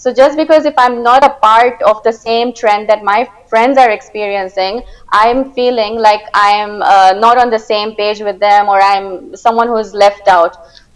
So just because if I'm not a part of the same trend that my friends are experiencing, I'm feeling like I'm not on the same page with them or I'm someone who is left out.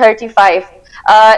35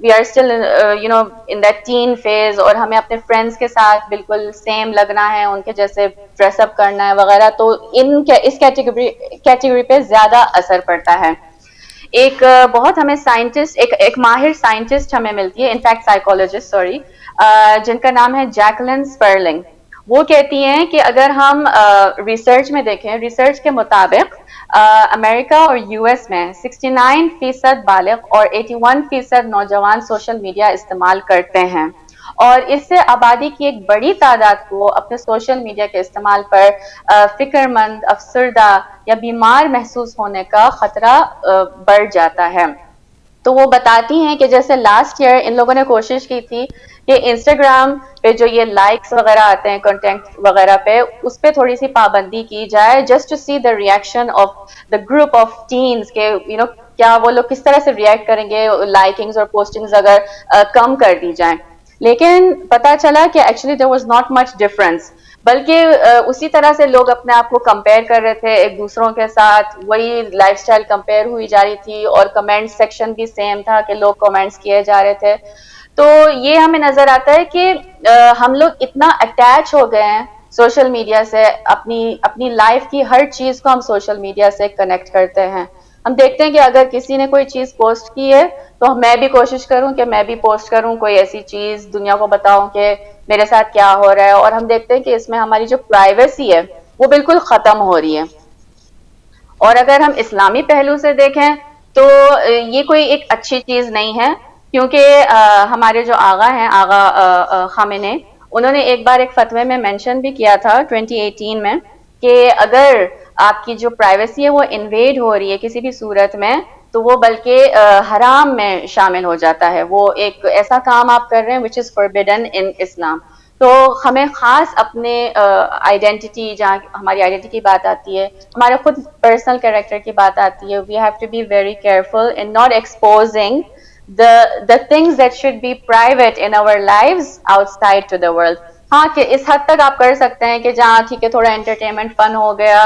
we are still in that teen phase, اور ہمیں اپنے friends کے ساتھ بالکل same لگنا ہے, ان کے جیسے ڈریس اپ کرنا ہے وغیرہ, تو اس کیٹیگری پہ زیادہ اثر پڑتا ہے. ایک بہت ہمیں سائنٹسٹ, ایک ماہر سائنٹسٹ ہمیں ملتی ہے, انفیکٹ سائیکولوجسٹ, سوری, جن کا نام ہے جیکلن سپرلنگ. وہ کہتی ہیں کہ اگر ہم ریسرچ میں دیکھیں, ریسرچ کے مطابق امریکہ اور یو ایس میں 69% بالغ اور 81% نوجوان سوشل میڈیا استعمال کرتے ہیں, اور اس سے آبادی کی ایک بڑی تعداد کو اپنے سوشل میڈیا کے استعمال پر فکر مند, افسردہ یا بیمار محسوس ہونے کا خطرہ بڑھ جاتا ہے. تو وہ بتاتی ہیں کہ جیسے لاسٹ ایئر ان لوگوں نے کوشش کی تھی کہ انسٹاگرام پہ جو یہ لائکس وغیرہ آتے ہیں کنٹینٹ وغیرہ پہ, اس پہ تھوڑی سی پابندی کی جائے, just to see the reaction of the group of teens, کہ کیا وہ لوگ کس طرح سے ریئیکٹ کریں گے لائکنگز اور پوسٹنگز اگر کم کر دی جائیں. لیکن پتا چلا کہ actually there was not much difference, بلکہ اسی طرح سے لوگ اپنے آپ کو کمپیئر کر رہے تھے ایک دوسروں کے ساتھ, وہی لائف سٹائل کمپیئر ہوئی جا رہی تھی, اور کمنٹ سیکشن بھی سیم تھا کہ لوگ کمنٹس کیے جا رہے تھے. تو یہ ہمیں نظر آتا ہے کہ ہم لوگ اتنا اٹیچ ہو گئے ہیں سوشل میڈیا سے, اپنی لائف کی ہر چیز کو ہم سوشل میڈیا سے کنیکٹ کرتے ہیں. ہم دیکھتے ہیں کہ اگر کسی نے کوئی چیز پوسٹ کی ہے تو میں بھی کوشش کروں کہ میں بھی پوسٹ کروں کوئی ایسی چیز, دنیا کو بتاؤں کہ میرے ساتھ کیا ہو رہا ہے, اور ہم دیکھتے ہیں کہ اس میں ہماری جو پرائیویسی ہے وہ بالکل ختم ہو رہی ہے. اور اگر ہم اسلامی پہلو سے دیکھیں تو یہ کوئی ایک اچھی چیز نہیں ہے, کیونکہ ہمارے جو آغا ہیں, آغا خامنہ, انہوں نے ایک بار ایک فتوے میں مینشن بھی کیا تھا 2018 میں کہ اگر آپ کی جو پرائیویسی ہے وہ انویڈ ہو رہی ہے کسی بھی صورت میں, تو وہ بلکہ حرام میں شامل ہو جاتا ہے, وہ ایک ایسا کام آپ کر رہے ہیں which is forbidden in Islam. تو ہمیں خاص اپنے آئیڈینٹی, جہاں ہماری آئیڈینٹی کی بات آتی ہے, ہمارے خود پرسنل کیریکٹر کی بات آتی ہے, we have to be very careful in not exposing the things that should be private in our lives outside to the world. ہاں کہ اس حد تک آپ کر سکتے ہیں کہ جہاں ٹھیک ہے تھوڑا انٹرٹینمنٹ فن ہو گیا,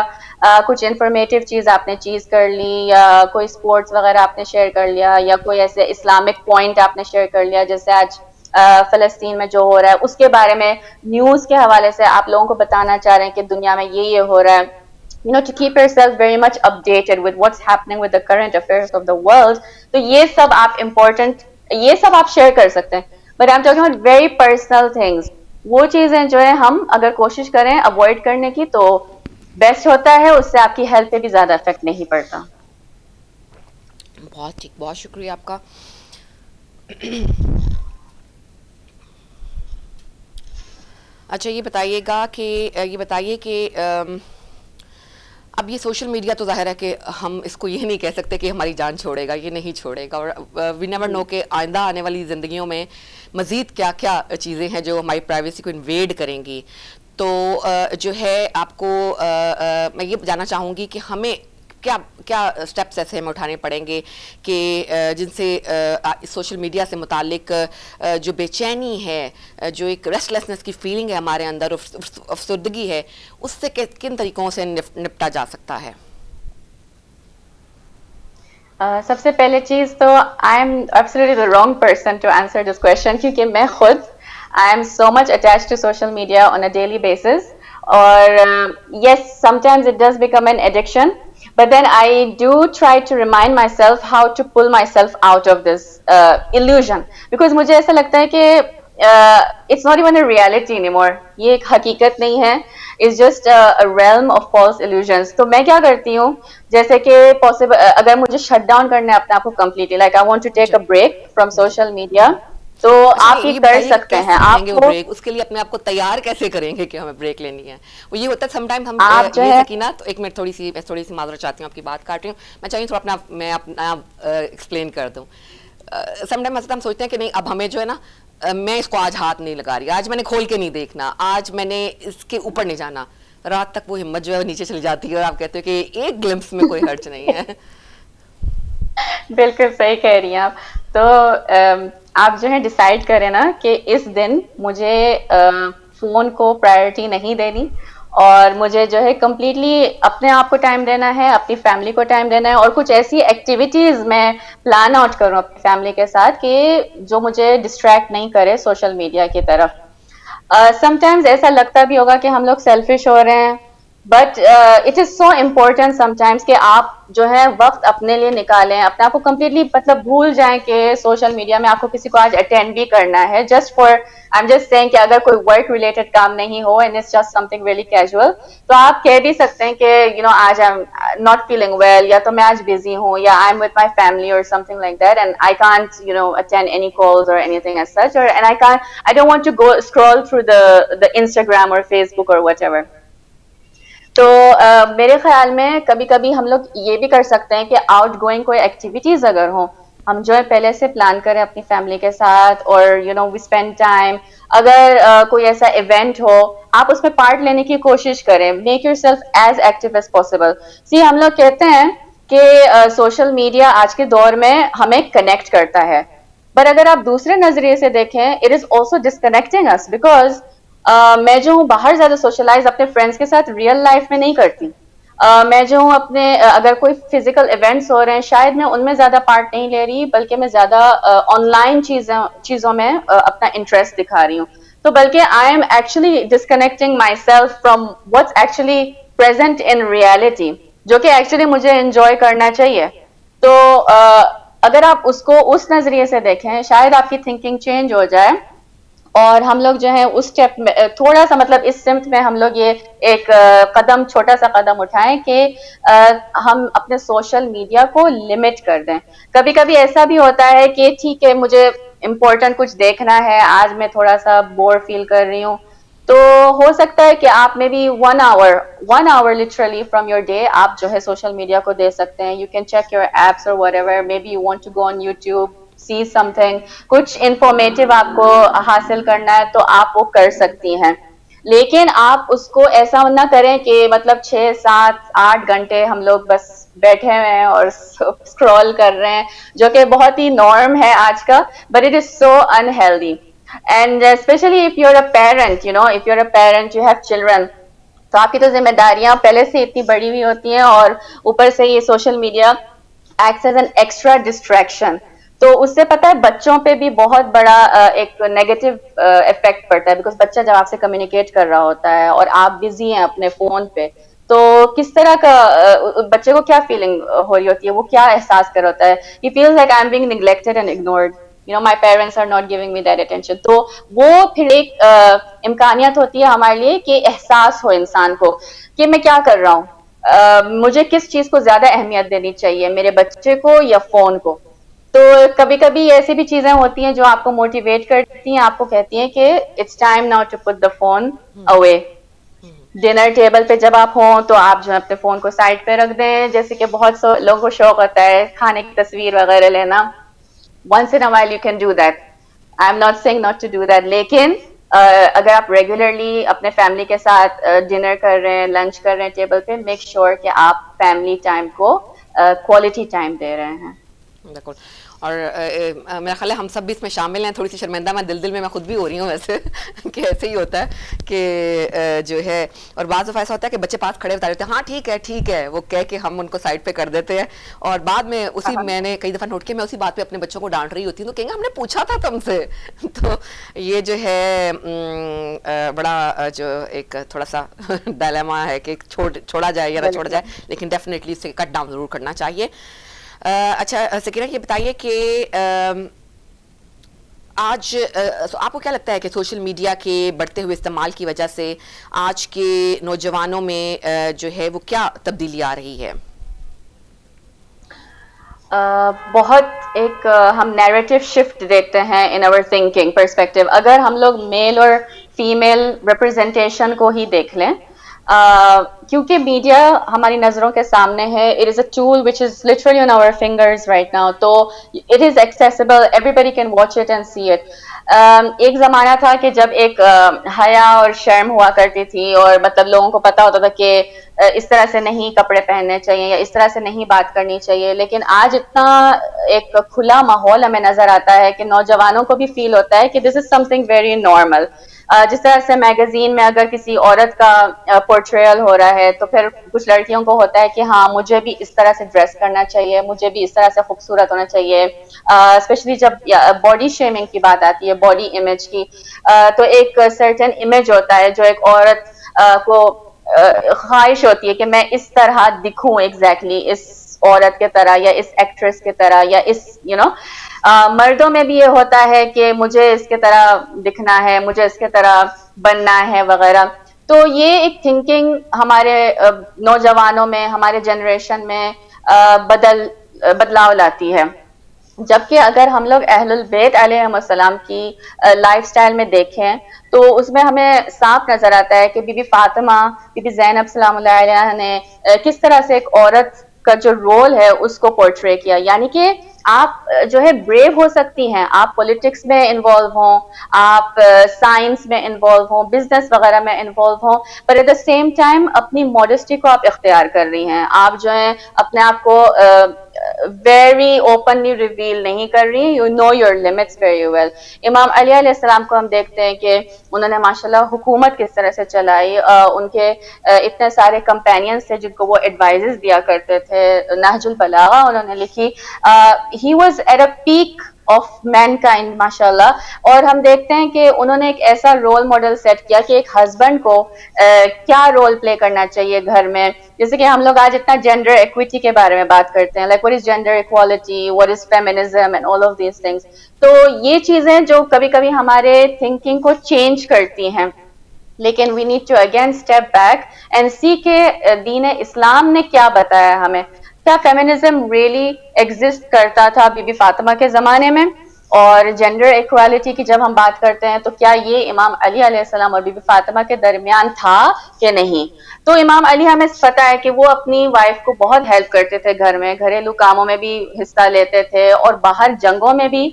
کچھ انفارمیٹیو چیز آپ نے چیز کر لی, یا کوئی سپورٹس وغیرہ آپ نے شیئر کر لیا, یا کوئی ایسے اسلامک پوائنٹ آپ نے شیئر کر لیا, جیسے آج فلسطین میں جو ہو رہا ہے اس کے بارے میں نیوز کے حوالے سے آپ لوگوں کو بتانا چاہ رہے ہیں کہ دنیا میں یہ ہو رہا ہے, to keep yourself very much updated with what's happening with the current affairs of the world. تو یہ سب آپ یہ سب آپ شیئر کر سکتے ہیں, but I'm talking about very personal things. وہ چیزیں جو ہے ہم اگر کوشش کریں اوائڈ کرنے کی تو بیسٹ ہوتا ہے, اس سے آپ کی ہیلتھ پہ بھی زیادہ افیکٹ نہیں پڑتا. بہت ٹھیک, بہت شکریہ آپ کا. اچھا یہ بتائیے کہ اب یہ سوشل میڈیا تو ظاہر ہے کہ ہم اس کو یہ نہیں کہہ سکتے کہ ہماری جان چھوڑے گا, یہ نہیں چھوڑے گا, اور وی نیور نو کہ آئندہ آنے والی زندگیوں میں مزید کیا کیا چیزیں ہیں جو ہماری پرائیویسی کو انویڈ کریں گی. تو جو ہے آپ کو میں یہ جاننا چاہوں گی کہ ہمیں کیا سٹیپس ایسے ہمیں اٹھانے پڑیں گے کہ جن سے سوشل میڈیا سے متعلق جو بے چینی ہے, جو ایک ریسٹلیسنس کی فیلنگ ہے ہمارے اندر, افسردگی ہے, اس سے کن طریقوں سے نپٹا جا سکتا ہے؟ سب سے پہلے چیز تو I am absolutely the wrong person to answer this question, کیونکہ میں خود I am so much attached to social media on a daily basis. اور yes, sometimes it does become an addiction, but then I do try to remind myself how to pull myself out of this illusion, because مجھے ایسا لگتا ہے کہ it's not even a reality anymore. یہ ایک حقیقت نہیں ہے, it's just a realm of false illusions. تو میں کیا کرتی ہوں, جیسے کہ اگر مجھے شٹ ڈاؤن کرنا ہے اپنے آپ کو completely, like I want to take a break from social media, تو آپ یہ کر سکتے ہیں. آپ کو اس کے لیے اپنے آپ کو تیار کیسے کریں گے کہ ہمیں بریک لینی ہے؟ وہ یہ ہوتا ہے سم ٹائم ہم یہ سکینہ, تو ایک منٹ تھوڑی سی معذرت چاہتی ہوں, آپ کی بات کاٹ رہی ہوں, میں چاہیے تھوڑا میں اپنا ایکسپلین کر دوں. سم ٹائم ہم سوچتے ہیں کہ نہیں اب ہمیں جو ہے نا, میں اس کو آج ہاتھ نہیں لگا رہی, آج میں نے کھول کے نہیں دیکھنا, آج میں نے اس کے اوپر نہیں جانا. رات تک وہ ہمت جو ہے نیچے چلی جاتی ہے, اور آپ کہتے ہو کہ ایک گلمپس میں کوئی حرج نہیں ہے. بالکل صحیح کہہ رہی ہیں آپ. تو آپ جو ہے ڈیسائیڈ کریں نا کہ اس دن مجھے فون کو پرائرٹی نہیں دینی, اور مجھے جو ہے کمپلیٹلی اپنے آپ کو ٹائم دینا ہے, اپنی فیملی کو ٹائم دینا ہے, اور کچھ ایسی ایکٹیویٹیز میں پلان آؤٹ کروں اپنی فیملی کے ساتھ کہ جو مجھے ڈسٹریکٹ نہیں کرے سوشل میڈیا کی طرف. سم ٹائمز ایسا لگتا بھی ہوگا کہ ہم لوگ سیلفش ہو رہے ہیں, but it is so important some times کہ آپ جو ہے وقت اپنے لیے نکالیں, اپنے آپ کو کمپلیٹلی مطلب بھول جائیں کہ سوشل میڈیا میں آپ کو کسی کو آج اٹینڈ بھی کرنا ہے, just for I'm just seeing کہ اگر کوئی ورک ریلیٹڈ کام نہیں ہو and it's just something really casual, تو آپ کہہ بھی سکتے ہیں کہ آج I am not feeling well, یا تو میں آج بزی ہوں, یا I'm with my family اور something like that and I can't attend any calls اور اینی تھنگ ایز سچ, اور and I don't want to go scroll through the Instagram اور فیس بک اور what ever. تو میرے خیال میں کبھی کبھی ہم لوگ یہ بھی کر سکتے ہیں کہ آؤٹ گوئنگ کوئی ایکٹیویٹیز اگر ہوں, ہم جو ہے پہلے سے پلان کریں اپنی فیملی کے ساتھ, اور وی اسپینڈ ٹائم. اگر کوئی ایسا ایونٹ ہو, آپ اس میں پارٹ لینے کی کوشش کریں, make your self as active as possible. ہم لوگ کہتے ہیں کہ سوشل میڈیا آج کے دور میں ہمیں کنیکٹ کرتا ہے, پر اگر آپ دوسرے نظریے سے دیکھیں, it is also disconnecting us, because میں جو ہوں باہر زیادہ سوشلائز اپنے فرینڈس کے ساتھ ریئل لائف میں نہیں کرتی. میں جو ہوں اپنے اگر کوئی فزیکل ایونٹس ہو رہے ہیں, شاید میں ان میں زیادہ پارٹ نہیں لے رہی, بلکہ میں زیادہ آن لائن چیزوں میں اپنا انٹرسٹ دکھا رہی ہوں. تو بلکہ I'm actually disconnecting myself from what's actually present in reality, جو کہ ایکچولی مجھے انجوائے کرنا چاہیے. تو اگر آپ اس کو اس نظریے سے دیکھیں, شاید آپ کی تھنکنگ چینج ہو جائے, اور ہم لوگ جو ہے اس اسٹیپ میں تھوڑا سا مطلب اس سمت میں ہم لوگ یہ ایک قدم, چھوٹا سا قدم اٹھائیں کہ ہم اپنے سوشل میڈیا کو لمٹ کر دیں. کبھی کبھی ایسا بھی ہوتا ہے کہ ٹھیک ہے مجھے امپورٹنٹ کچھ دیکھنا ہے, آج میں تھوڑا سا بور فیل کر رہی ہوں, تو ہو سکتا ہے کہ آپ میں بھی 1 hour literally from your day آپ جو ہے سوشل میڈیا کو دے سکتے ہیں. You can check your apps اور whatever, maybe you want to go on YouTube, see something, کچھ انفارمیٹیو آپ کو حاصل کرنا ہے تو آپ وہ کر سکتی ہیں. لیکن آپ اس کو ایسا نہ کریں کہ مطلب 6 7 8 گھنٹے ہم لوگ بس بیٹھے ہوئے ہیں اور اسکرول کر رہے ہیں, جو کہ بہت ہی نارم ہے آج کا, but it is so unhealthy. And especially if you are a parent, if you are a parent, you have children, تو آپ کی تو ذمہ داریاں پہلے سے اتنی بڑی ہوئی ہوتی ہیں, اور اوپر سے یہ social media acts as an extra distraction. تو اس سے پتہ ہے بچوں پہ بھی بہت بڑا ایک نیگیٹو افیکٹ پڑتا ہے, بیکاز بچہ جب آپ سے کمیونیکیٹ کر رہا ہوتا ہے اور آپ بزی ہیں اپنے فون پہ, تو کس طرح کا بچے کو کیا فیلنگ ہو رہی ہوتی ہے, وہ کیا احساس کر ہوتا ہے, he feels like I'm being neglected and ignored, my parents are not giving me that attention. تو وہ پھر ایک امکانیت ہوتی ہے ہمارے لیے کہ احساس ہو انسان کو کہ میں کیا کر رہا ہوں, مجھے کس چیز کو زیادہ اہمیت دینی چاہیے, میرے بچے کو یا فون کو. تو کبھی کبھی ایسی بھی چیزیں ہوتی ہیں جو آپ کو موٹیویٹ کرتی ہیں, آپ کو کہتی ہیں کہ it's time now to put the phone away. Dinner table پہ جب آپ ہوں تو آپ جو ہے اپنے فون کو سائڈ پہ رکھ دیں, جیسے کہ بہت سے لوگوں کو شوق ہوتا ہے کھانے کی تصویر وغیرہ لینا. once in a while you can do that, I'm not saying not to do that, لیکن اگر آپ ریگولرلی اپنے فیملی کے ساتھ ڈنر کر رہے ہیں, لنچ کر رہے ہیں ٹیبل پہ, میک شیور کہ آپ فیملی ٹائم کو کوالٹی ٹائم دے رہے ہیں. بالکل. اور میرا خیال ہے ہم سب بھی اس میں شامل ہیں. تھوڑی سی شرمندہ میں دل میں خود بھی ہو رہی ہوں ویسے کہ ایسے ہی ہوتا ہے کہ جو ہے, اور بعض دفعہ ایسا ہوتا ہے کہ بچے پاس کھڑے بتا رہتے ہیں ہاں ٹھیک ہے وہ کہہ کے ہم ان کو سائڈ پہ کر دیتے ہیں, اور بعد میں میں نے کئی دفعہ نوٹ کیا, میں اسی بات پہ اپنے بچوں کو ڈانٹ رہی ہوتی ہوں تو کہیں گے ہم نے پوچھا تھا تم سے. تو یہ جو ہے بڑا جو ایک تھوڑا سا ڈائلیما ہے کہ چھوڑا جائے یا نہ چھوڑا جائے, لیکن ڈیفینیٹلی اسے کٹ ڈاؤن ضرور کرنا چاہیے. اچھا سکینہ, یہ بتائیے کہ آج آپ کو کیا لگتا ہے کہ سوشل میڈیا کے بڑھتے ہوئے استعمال کی وجہ سے آج کے نوجوانوں میں جو ہے وہ کیا تبدیلی آ رہی ہے؟ بہت ایک ہم نیریٹو شفٹ دیکھتے ہیں ان اور تھنکنگ پرسپیکٹو. اگر ہم لوگ میل اور فیمیل ریپرزنٹیشن کو ہی دیکھ لیں, کیونکہ میڈیا ہماری نظروں کے سامنے ہے, it is a tool which is literally on our fingers right now, تو it is accessible, everybody can watch it and see it. ایک زمانہ تھا کہ جب ایک حیا اور شرم ہوا کرتی تھی, اور مطلب لوگوں کو پتا ہوتا تھا کہ اس طرح سے نہیں کپڑے پہننے چاہیے یا اس طرح سے نہیں بات کرنی چاہیے. لیکن آج اتنا ایک کھلا ماحول ہمیں نظر آتا ہے کہ نوجوانوں کو بھی فیل ہوتا ہے کہ دس از سم تھنگ ویری نارمل. جس طرح سے میگزین میں اگر کسی عورت کا پورٹریل ہو رہا ہے تو پھر کچھ لڑکیوں کو ہوتا ہے کہ ہاں مجھے بھی اس طرح سے ڈریس کرنا چاہیے, مجھے بھی اس طرح سے خوبصورت ہونا چاہیے, اسپیشلی جب باڈی شیمنگ کی بات آتی ہے, باڈی امیج کی, تو ایک سرٹن امیج ہوتا ہے جو ایک عورت کو خواہش ہوتی ہے کہ میں اس طرح دکھوں ایگزیکٹلی اس عورت کے طرح یا اس ایکٹریس کے طرح یا اس مردوں میں بھی یہ ہوتا ہے کہ مجھے اس کے طرح دکھنا ہے, مجھے اس کے طرح بننا ہے وغیرہ. تو یہ ایک تھنکنگ ہمارے نوجوانوں میں, ہمارے جنریشن میں بدلاؤ لاتی ہے. جبکہ اگر ہم لوگ اہل البیت علیہم السلام کی لائف سٹائل میں دیکھیں تو اس میں ہمیں صاف نظر آتا ہے کہ بی بی فاطمہ, بی بی زینب سلام اللہ علیہ نے کس طرح سے ایک عورت کا جو رول ہے اس کو پورٹرے کیا. یعنی کہ آپ جو ہے بریو ہو سکتی ہیں, آپ پولیٹکس میں انوالو ہوں, آپ سائنس میں انوالو ہوں, بزنس وغیرہ میں انوالو ہوں, پر ایٹ دا سیم ٹائم اپنی ماڈسٹی کو آپ اختیار کر رہی ہیں. آپ جو ہے اپنے آپ کو ویری اوپنلی ریویل نہیں کر رہی, you know your limits very well. Imam Ali علیہ السلام کو ہم دیکھتے ہیں کہ انہوں نے ماشاءاللہ حکومت کس طرح سے چلائی, ان کے اتنے سارے کمپینینز تھے جن کو وہ ایڈوائزز دیا کرتے تھے. نہج البلاغہ انہوں نے لکھی, he was at a peak of mankind ماشاء اللہ. اور ہم دیکھتے ہیں کہ انہوں نے ایک ایسا رول ماڈل سیٹ کیا کہ ایک ہسبینڈ کو کیا رول پلے کرنا چاہیے گھر میں. جیسے کہ ہم لوگ آج اتنا جینڈر ایکویٹی کے بارے میں بات کرتے ہیں, like what is gender equality, what is feminism and all of these things. تو یہ چیزیں جو کبھی کبھی ہمارے تھنکنگ کو چینج کرتی ہیں, لیکن we need to again step back and see کہ دین اسلام نے کیا بتایا ہمیں. کیا فیمنزم ریئلی ایگزسٹ کرتا تھا بی بی فاطمہ کے زمانے میں؟ اور جینڈر ایکوالٹی کی جب ہم بات کرتے ہیں تو کیا یہ امام علی علیہ السلام اور بی بی فاطمہ کے درمیان تھا کہ نہیں؟ تو امام علی ہمیں پتہ ہے کہ وہ اپنی وائف کو بہت ہیلپ کرتے تھے گھر میں, گھریلو کاموں میں بھی حصہ لیتے تھے اور باہر جنگوں میں بھی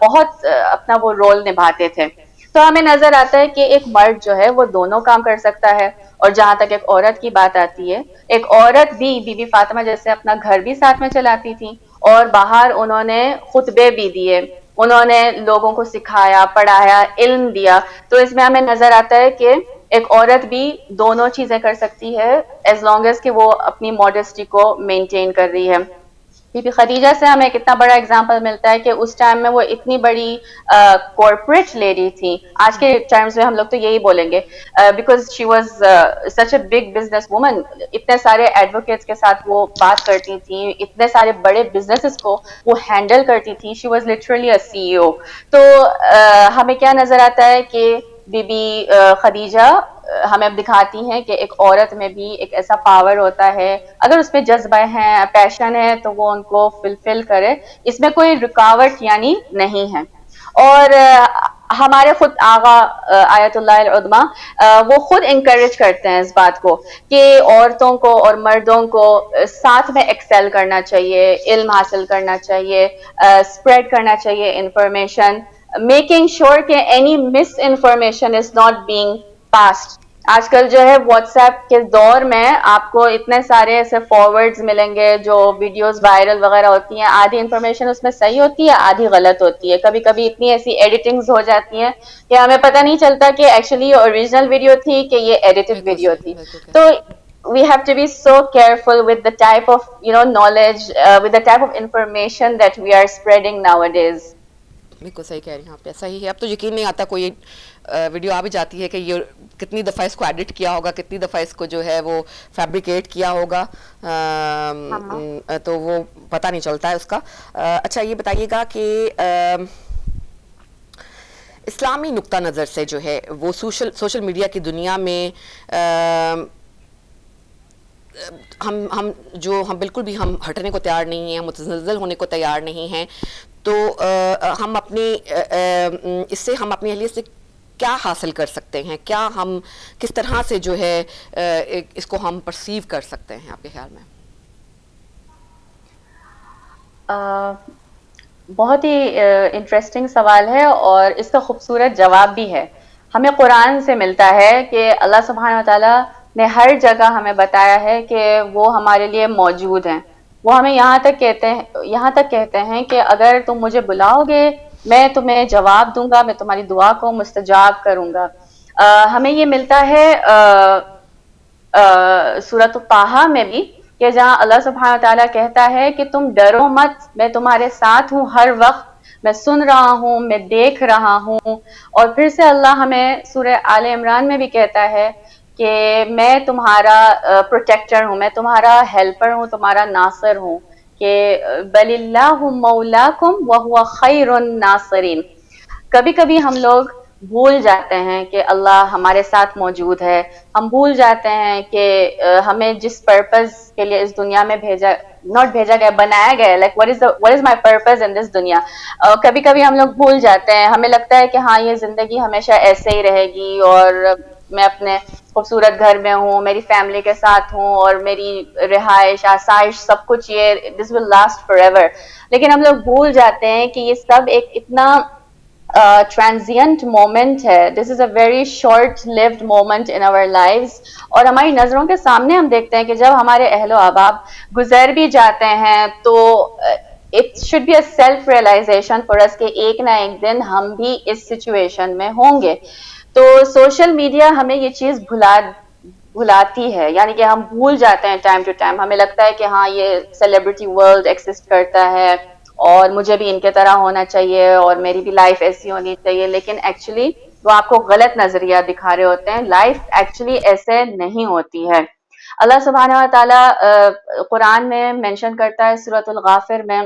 بہت اپنا وہ رول نبھاتے تھے. تو ہمیں نظر آتا ہے کہ ایک مرد جو ہے وہ دونوں کام کر سکتا ہے. اور جہاں تک ایک عورت کی بات آتی ہے, ایک عورت بھی بی بی فاطمہ جیسے اپنا گھر بھی ساتھ میں چلاتی تھی اور باہر انہوں نے خطبے بھی دیے, انہوں نے لوگوں کو سکھایا, پڑھایا, علم دیا. تو اس میں ہمیں نظر آتا ہے کہ ایک عورت بھی دونوں چیزیں کر سکتی ہے ایز لانگ ایز کہ وہ اپنی ماڈسٹی کو مینٹین کر رہی ہے. بی بی خدیجہ سے ہمیں کتنا بڑا اگزامپل ملتا ہے کہ اس ٹائم میں وہ اتنی بڑی کارپوریٹ لیڈی تھی. آج کے ٹرمز میں ہم لوگ تو یہی بولیں گے, because she was such a big business woman. اتنے سارے ایڈوکیٹس کے ساتھ وہ بات کرتی تھی, اتنے سارے بڑے بزنسز کو وہ ہینڈل کرتی تھی. شی واز لٹرلی اے سی ای او. تو ہمیں کیا نظر آتا ہے کہ بی بی خدیجہ ہمیں دکھاتی ہیں کہ ایک عورت میں بھی ایک ایسا پاور ہوتا ہے, اگر اس میں جذبہ ہے, پیشن ہے, تو وہ ان کو فلفل کرے, اس میں کوئی رکاوٹ یعنی نہیں ہے. اور ہمارے خود آغا آیت اللہ العظمی وہ خود انکریج کرتے ہیں اس بات کو کہ عورتوں کو اور مردوں کو ساتھ میں ایکسل کرنا چاہیے, علم حاصل کرنا چاہیے, اسپریڈ کرنا چاہیے انفارمیشن, میکنگ شیور کہ any miss information is not being passed. آج کل جو ہے واٹس ایپ کے دور میں آپ کو اتنے سارے ایسے فارورڈز ملیں گے جو ویڈیوز وائرل وغیرہ ہوتی ہیں, آدھی انفارمیشن اس میں صحیح ہوتی ہے, آدھی غلط ہوتی ہے. کبھی کبھی اتنی ایسی ایڈیٹنگز ہو جاتی ہیں کہ ہمیں پتہ نہیں چلتا کہ ایکچولی یہ اوریجنل ویڈیو تھی کہ یہ ایڈیٹڈ بالکل ویڈیو صحیح, تھی. بالکل صحیح. تو we have to be so careful with the type of knowledge, with the type of information that we are spreading nowadays. بالکل صحیح کہہ رہی ہیں آپ. صحیح ہے, اب تو یقین نہیں آتا کوئی ویڈیو آ بھی جاتی ہے کہ یہ کتنی دفعہ اس کو ایڈٹ کیا ہوگا, کتنی دفعہ اس کو جو ہے وہ فیبریکیٹ کیا ہوگا, تو وہ پتہ نہیں چلتا ہے اس کا. اچھا یہ بتائیے گا کہ اسلامی نقطہ نظر سے جو ہے وہ سوشل میڈیا کی دنیا میں ہم بالکل بھی ہم ہٹنے کو تیار نہیں ہیں, ہم متزلزل ہونے کو تیار نہیں ہیں. تو ہم اپنی اس سے ہم اپنی اہلیت سے کیا حاصل کر سکتے ہیں, کیا ہم کس طرح سے جو ہے اس کو ہم پرسیو کر سکتے ہیں آپ کے خیال میں؟ بہت ہی انٹرسٹنگ سوال ہے اور اس کا خوبصورت جواب بھی ہے. ہمیں قرآن سے ملتا ہے کہ اللہ سبحانہ وتعالیٰ نے ہر جگہ ہمیں بتایا ہے کہ وہ ہمارے لیے موجود ہیں. وہ ہمیں یہاں تک کہتے ہیں کہ اگر تم مجھے بلاؤ گے میں تمہیں جواب دوں گا, میں تمہاری دعا کو مستجاب کروں گا. ہمیں یہ ملتا ہے سورۃ الطٰہٰ میں بھی, کہ جہاں اللہ سبحانہ تعالیٰ کہتا ہے کہ تم ڈرو مت, میں تمہارے ساتھ ہوں ہر وقت, میں سن رہا ہوں, میں دیکھ رہا ہوں. اور پھر سے اللہ ہمیں سورہ آل عمران میں بھی کہتا ہے کہ میں تمہارا پروٹیکٹر ہوں, میں تمہارا ہیلپر ہوں, تمہارا ناصر ہوں, کہ بل اللہ مولاکم وہو خیر الناصرین. کبھی کبھی ہم لوگ بھول جاتے ہیں کہ اللہ ہمارے ساتھ موجود ہے, ہم بھول جاتے ہیں کہ ہمیں جس پرپز کے لیے اس دنیا میں بھیجا گیا, بنایا گیا, like what is my purpose in this دنیا. کبھی کبھی ہم لوگ بھول جاتے ہیں, ہمیں لگتا ہے کہ ہاں یہ زندگی ہمیشہ ایسے ہی رہے گی, اور میں اپنے خوبصورت گھر میں ہوں, میری فیملی کے ساتھ ہوں, اور میری رہائش آسائش سب کچھ یہ this will last forever. لیکن ہم لوگ بھول جاتے ہیں کہ یہ سب ایک اتنا transient moment ہے. This is a very short-lived moment in our lives. اور ہماری نظروں کے سامنے ہم دیکھتے ہیں کہ جب ہمارے اہل و احباب گزر بھی جاتے ہیں تو it should be a self-realization for us کہ ایک نہ ایک دن ہم بھی اس سچویشن میں ہوں گے. تو سوشل میڈیا ہمیں یہ چیز بھلاتی ہے, یعنی کہ ہم بھول جاتے ہیں ٹائم ٹو ٹائم. ہمیں لگتا ہے کہ ہاں یہ سیلیبریٹی ورلڈ ایکزسٹ کرتا ہے اور مجھے بھی ان کے طرح ہونا چاہیے اور میری بھی لائف ایسی ہونی چاہیے, لیکن ایکچولی وہ آپ کو غلط نظریہ دکھا رہے ہوتے ہیں. لائف ایکچولی ایسے نہیں ہوتی ہے. اللہ سبحانہ و تعالیٰ قرآن میں مینشن کرتا ہے سورۃ الغافر میں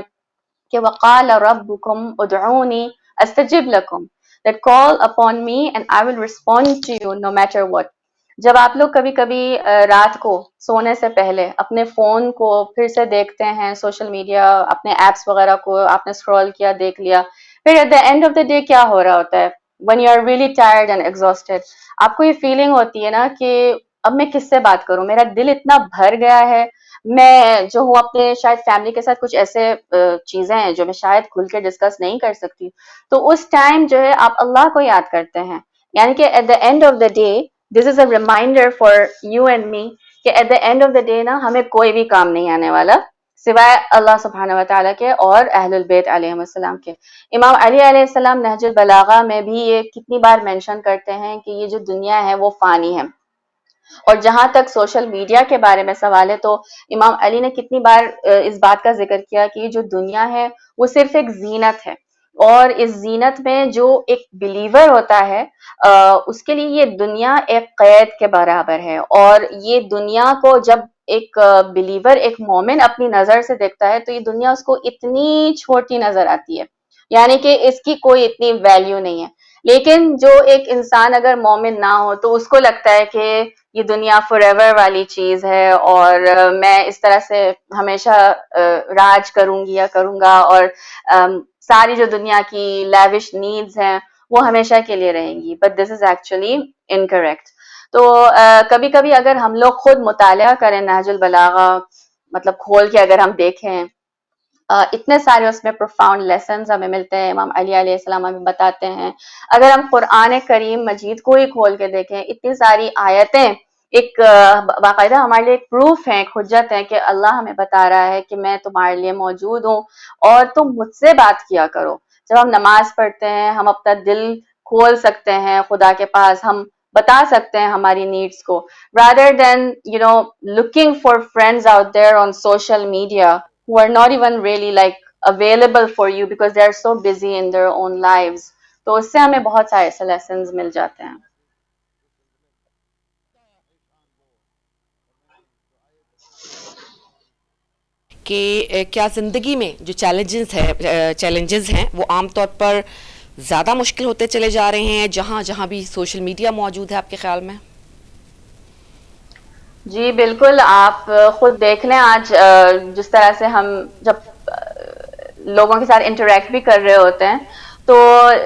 کہ وَقَالَ رَبُّكُمْ اُدْعُونِي أَسْتَجِبْ لَكُمْ, that call upon me and I will respond to you no matter what. جب آپ لوگ کبھی کبھی رات کو سونے سے پہلے اپنے فون کو پھر سے دیکھتے ہیں, سوشل میڈیا اپنے ایپس وغیرہ کو آپ نے اسکرول کیا, دیکھ لیا, پھر at the end of the day کیا ہو رہا ہوتا ہے, when you are really tired and exhausted, آپ کو یہ فیلنگ ہوتی ہے نا کہ اب میں کس سے بات کروں, میرا دل اتنا بھر گیا ہے, میں جو ہوں اپنے شاید فیملی کے ساتھ کچھ ایسے چیزیں ہیں جو میں شاید کھل کے ڈسکس نہیں کر سکتی. تو اس ٹائم جو ہے آپ اللہ کو یاد کرتے ہیں, یعنی کہ at the end of the day this is a reminder for you and me کہ at the end of the day نا ہمیں کوئی بھی کام نہیں آنے والا سوائے اللہ سبحانہ و تعالیٰ کے اور اہل البیت علیہ السلام کے. امام علی علیہ السلام نہج البلاغہ میں بھی یہ کتنی بار مینشن کرتے ہیں کہ یہ جو دنیا ہے وہ فانی ہے. اور جہاں تک سوشل میڈیا کے بارے میں سوال ہے تو امام علی نے کتنی بار اس بات کا ذکر کیا کہ جو دنیا ہے وہ صرف ایک زینت ہے, اور اس زینت میں جو ایک بلیور ہوتا ہے اس کے لیے یہ دنیا ایک قید کے برابر ہے. اور یہ دنیا کو جب ایک بلیور, ایک مومن اپنی نظر سے دیکھتا ہے تو یہ دنیا اس کو اتنی چھوٹی نظر آتی ہے, یعنی کہ اس کی کوئی اتنی ویلیو نہیں ہے. لیکن جو ایک انسان اگر مومن نہ ہو تو اس کو لگتا ہے کہ یہ دنیا فار ایور والی چیز ہے, اور میں اس طرح سے ہمیشہ راج کروں گی یا کروں گا, اور ساری جو دنیا کی لیوش نیڈز ہیں وہ ہمیشہ کے لیے رہیں گی. But this is actually incorrect. تو کبھی کبھی اگر ہم لوگ خود مطالعہ کریں نہج البلاغہ, مطلب کھول کے اگر ہم دیکھیں, اتنے سارے اس میں پروفاؤنڈ لیسنز ہمیں ملتے ہیں. امام علی علیہ السلام ہمیں بتاتے ہیں, اگر ہم قرآن کریم مجید کو ہی کھول کے دیکھیں, اتنی ساری آیتیں ایک باقاعدہ ہمارے لیے ایک پروف ہے, ایک حجت ہے کہ اللہ ہمیں بتا رہا ہے کہ میں تمہارے لیے موجود ہوں اور تم مجھ سے بات کیا کرو. جب ہم نماز پڑھتے ہیں ہم اپنا دل کھول سکتے ہیں خدا کے پاس, ہم بتا سکتے ہیں ہماری نیڈس کو, rather than looking for friends out there on social media who are not even really like available for you because they are so busy in their own lives. تو اس سے ہمیں بہت سارے ایسے لیسنز مل جاتے ہیں. کہ کیا زندگی میں جو چیلنجز ہیں وہ عام طور پر زیادہ مشکل ہوتے چلے جا رہے ہیں جہاں جہاں بھی سوشل میڈیا موجود ہے آپ کے خیال میں؟ جی بالکل, آپ خود دیکھ لیں آج جس طرح سے ہم جب لوگوں کے ساتھ انٹریکٹ بھی کر رہے ہوتے ہیں تو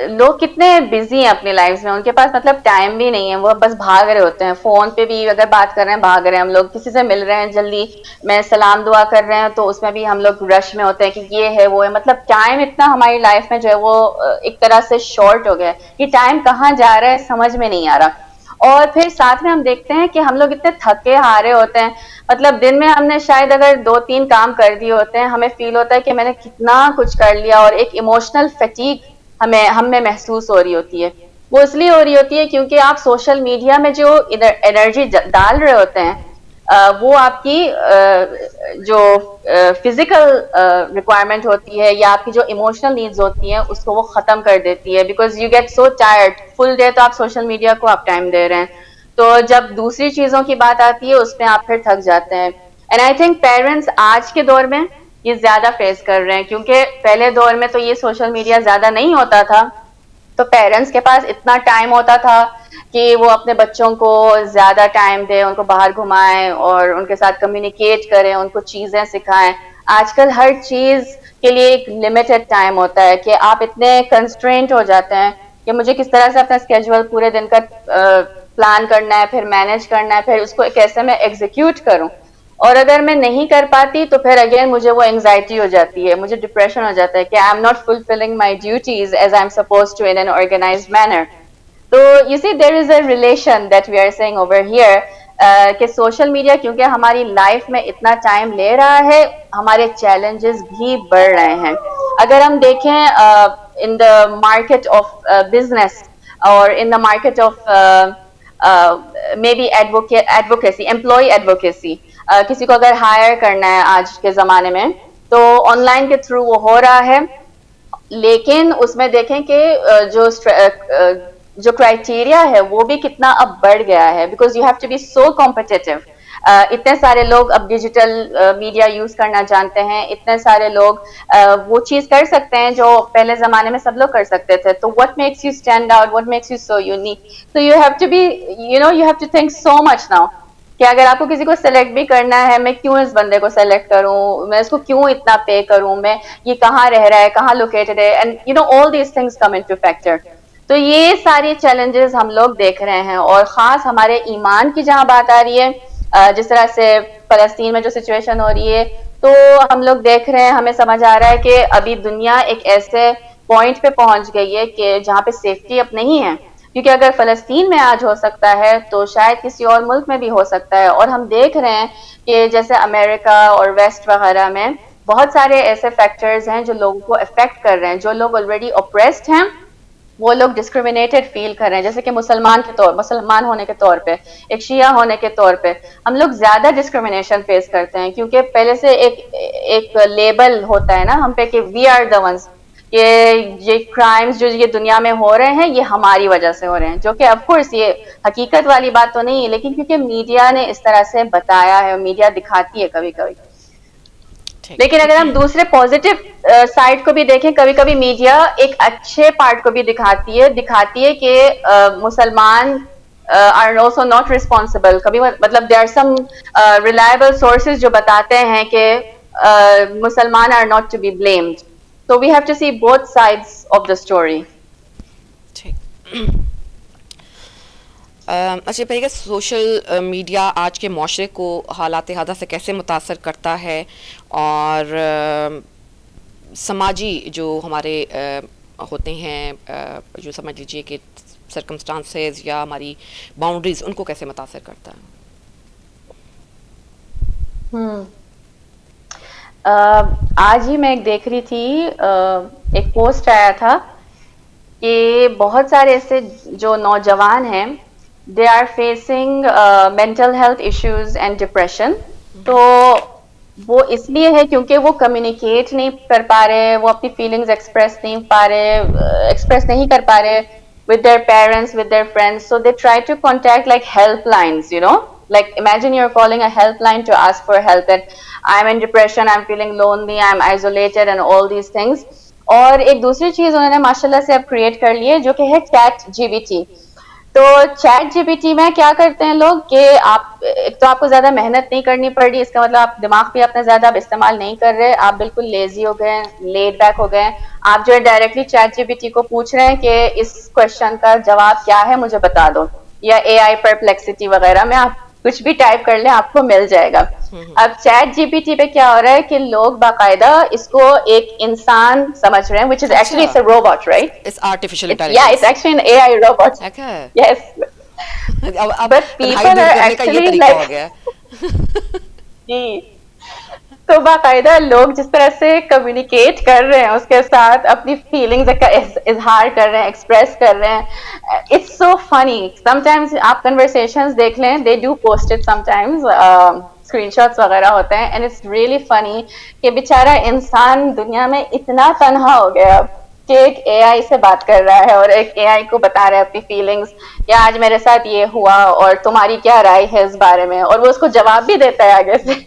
لوگ کتنے بزی ہیں اپنی لائف میں, ان کے پاس مطلب ٹائم بھی نہیں ہے, وہ بس بھاگ رہے ہوتے ہیں. فون پہ بھی اگر بات کر رہے ہیں بھاگ رہے ہیں, ہم لوگ کسی سے مل رہے ہیں جلدی میں سلام دعا کر رہے ہیں تو اس میں بھی ہم لوگ رش میں ہوتے ہیں کہ یہ ہے وہ ہے. مطلب ٹائم اتنا ہماری لائف میں جو ہے وہ ایک طرح سے شارٹ ہو گیا ہے, یہ ٹائم کہاں جا رہا ہے سمجھ میں نہیں آ رہا. اور پھر ساتھ میں ہم دیکھتے ہیں کہ ہم لوگ اتنے تھکے ہارے ہوتے ہیں, مطلب دن میں ہم نے شاید اگر 2-3 کام کر دیے ہوتے ہیں, ہمیں فیل ہوتا ہے کہ میں نے کتنا کچھ کر لیا, اور ایک ایموشنل فیٹیگ ہم میں محسوس ہو رہی ہوتی ہے. وہ اس لیے ہو رہی ہوتی ہے کیونکہ آپ سوشل میڈیا میں جو انرجی ڈال رہے ہوتے ہیں وہ آپ کی جو فزیکل ریکوائرمنٹ ہوتی ہے یا آپ کی جو ایموشنل نیڈز ہوتی ہیں اس کو وہ ختم کر دیتی ہے, because you get so tired. Full day تو آپ سوشل میڈیا کو آپ ٹائم دے رہے ہیں, تو جب دوسری چیزوں کی بات آتی ہے اس میں آپ پھر تھک جاتے ہیں. اینڈ آئی تھنک پیرنٹس آج کے دور میں یہ زیادہ فیس کر رہے ہیں, کیونکہ پہلے دور میں تو یہ سوشل میڈیا زیادہ نہیں ہوتا تھا, تو پیرنٹس کے پاس اتنا ٹائم ہوتا تھا کہ وہ اپنے بچوں کو زیادہ ٹائم دیں, ان کو باہر گھمائیں اور ان کے ساتھ کمیونیکیٹ کریں, ان کو چیزیں سکھائیں. آج کل ہر چیز کے لیے ایک لمیٹڈ ٹائم ہوتا ہے کہ آپ اتنے کنسٹرینٹ ہو جاتے ہیں کہ مجھے کس طرح سے اپنا اسکیجول پورے دن کا پلان کرنا ہے, پھر مینج کرنا ہے, پھر اس کو کیسے میں ایگزیکیوٹ کروں, اور اگر میں نہیں کر پاتی تو پھر اگین مجھے وہ انگزائٹی ہو جاتی ہے, مجھے ڈپریشن ہو جاتا ہے کہ I am not fulfilling my duties as I'm suppose to in an organised manner. تو you see there is a relation that we are seeing over here کہ سوشل میڈیا کیونکہ ہماری لائف میں اتنا time لے رہا ہے, ہمارے چیلنجز بھی بڑھ رہے ہیں. اگر ہم دیکھیں in the market of business اور in the market of maybe advocacy, employee advocacy, کسی کو اگر ہائر کرنا ہے آج کے زمانے میں تو آن لائن کے تھرو وہ ہو رہا ہے, لیکن اس میں دیکھیں کہ جو کرائٹیریا ہے وہ بھی کتنا اب بڑھ گیا ہے, because you have to be so competitive. اتنے سارے لوگ اب ڈیجیٹل میڈیا یوز کرنا جانتے ہیں, اتنے سارے لوگ وہ چیز کر سکتے ہیں جو پہلے زمانے میں سب لوگ کر سکتے تھے. تو what makes you stand out, what makes you so unique, so you have to be, you have to think so much now کہ اگر آپ کو کسی کو سلیکٹ بھی کرنا ہے, میں کیوں اس بندے کو سلیکٹ کروں, میں اس کو کیوں اتنا پے کروں, میں یہ کہاں رہ رہا ہے, کہاں لوکیٹڈ ہے, and all these things come into factor. تو یہ ساری چیلنجز ہم لوگ دیکھ رہے ہیں, اور خاص ہمارے ایمان کی جہاں بات آ رہی ہے, جس طرح سے فلسطین میں جو سچویشن ہو رہی ہے, تو ہم لوگ دیکھ رہے ہیں, ہمیں سمجھ آ رہا ہے کہ ابھی دنیا ایک ایسے پوائنٹ پہ پہنچ گئی ہے کہ جہاں پہ سیفٹی اب نہیں ہے, کیونکہ اگر فلسطین میں آج ہو سکتا ہے تو شاید کسی اور ملک میں بھی ہو سکتا ہے. اور ہم دیکھ رہے ہیں کہ جیسے امریکہ اور ویسٹ وغیرہ میں بہت سارے ایسے فیکٹرز ہیں جو لوگوں کو افیکٹ کر رہے ہیں, جو لوگ آلریڈی اوپریسڈ ہیں وہ لوگ ڈسکریمنیٹڈ فیل کر رہے ہیں, جیسے کہ مسلمان ہونے کے طور پہ, ایک شیعہ ہونے کے طور پہ ہم لوگ زیادہ ڈسکریمنیشن فیس کرتے ہیں, کیونکہ پہلے سے ایک لیبل ہوتا ہے نا ہم پہ کہ وی آر دا ونس, کہ یہ کرائمز جو یہ دنیا میں ہو رہے ہیں یہ ہماری وجہ سے ہو رہے ہیں, جو کہ آف کورس یہ حقیقت والی بات تو نہیں ہے, لیکن کیونکہ میڈیا نے اس طرح سے بتایا ہے, میڈیا دکھاتی ہے کبھی کبھی. لیکن اگر ہم دوسرے پازیٹیو سائڈ کو بھی دیکھیں, کبھی کبھی میڈیا ایک اچھے پارٹ کو بھی دکھاتی ہے کہ مسلمان are also not responsible. کبھی مطلب there are some reliable sources جو بتاتے ہیں کہ مسلمان are not to be blamed. So we have to see both sides of the story. اچھا بھائی, سوشل میڈیا آج کے معاشرے کو حالات حاضرہ سے کیسے متاثر کرتا ہے, اور سماجی جو ہمارے ہوتے ہیں, جو سمجھ لیجیے کہ سرکمسٹانسز یا ہماری باؤنڈریز, ان کو کیسے متاثر کرتا ہے؟ آج ہی میں ایک دیکھ رہی تھی, ایک پوسٹ آیا تھا کہ بہت سارے ایسے جو نوجوان ہیں they are facing mental health issues and depression. تو وہ اس لیے ہے کیونکہ وہ کمیونیکیٹ نہیں کر پا رہے, وہ اپنی فیلنگز ایکسپریس نہیں کر پا رہے with their parents, with their friends. So they try to contact like helplines, like imagine you're calling a helpline to ask for help that I'm in depression, I'm feeling lonely, I'm isolated and all these things. اور ایک دوسری چیز انہوں نے ماشاءاللہ سے اب create کر لی ہے جو کہ ہے چیٹ جی بی ٹی. تو چیٹ جی پی ٹی میں کیا کرتے ہیں لوگ کہ ایک تو آپ کو زیادہ محنت نہیں کرنی پڑ رہی, اس کا مطلب آپ دماغ بھی اپنا زیادہ اب استعمال نہیں کر رہے, آپ بالکل لیزی ہو گئے, لیٹ بیک ہو گئے, آپ جو ہے directly chat G P T کو پوچھ رہے ہیں کہ اس کوشچن کا جواب کیا ہے مجھے بتا دو, یا اے آئی پرپلیکسٹی وغیرہ میں آپ کچھ بھی ٹائپ کر لیں آپ کو مل جائے گا. اب چیٹ جی پی ٹی پہ کیا ہو رہا ہے کہ لوگ باقاعدہ اس کو ایک انسان سمجھ رہے ہیں, which is actually it's a robot, right? It's artificial intelligence. Yeah, it's actually an AI robot. Okay. Yes. But people are actually like جی تو باقاعدہ لوگ جس طرح سے کمیونیکیٹ کر رہے ہیں اس کے ساتھ اپنی فیلنگز کا اظہار کر رہے ہیں, ایکسپریس کر رہے ہیں, اٹس سو فنی. سم ٹائمز آپ کنورسیشنز دیکھ لیں, they do post it some times, screen shots وغیرہ ہوتے ہیں, اینڈ اٹس ریئلی فنی کہ بیچارہ انسان دنیا میں اتنا تنہا ہو گیا کہ ایک اے آئی سے بات کر رہا ہے اور ایک اے آئی کو بتا رہا ہے اپنی فیلنگز, یا آج میرے ساتھ یہ ہوا اور تمہاری کیا رائے ہے اس بارے میں, اور وہ اس کو جواب بھی دیتا ہے آگے سے.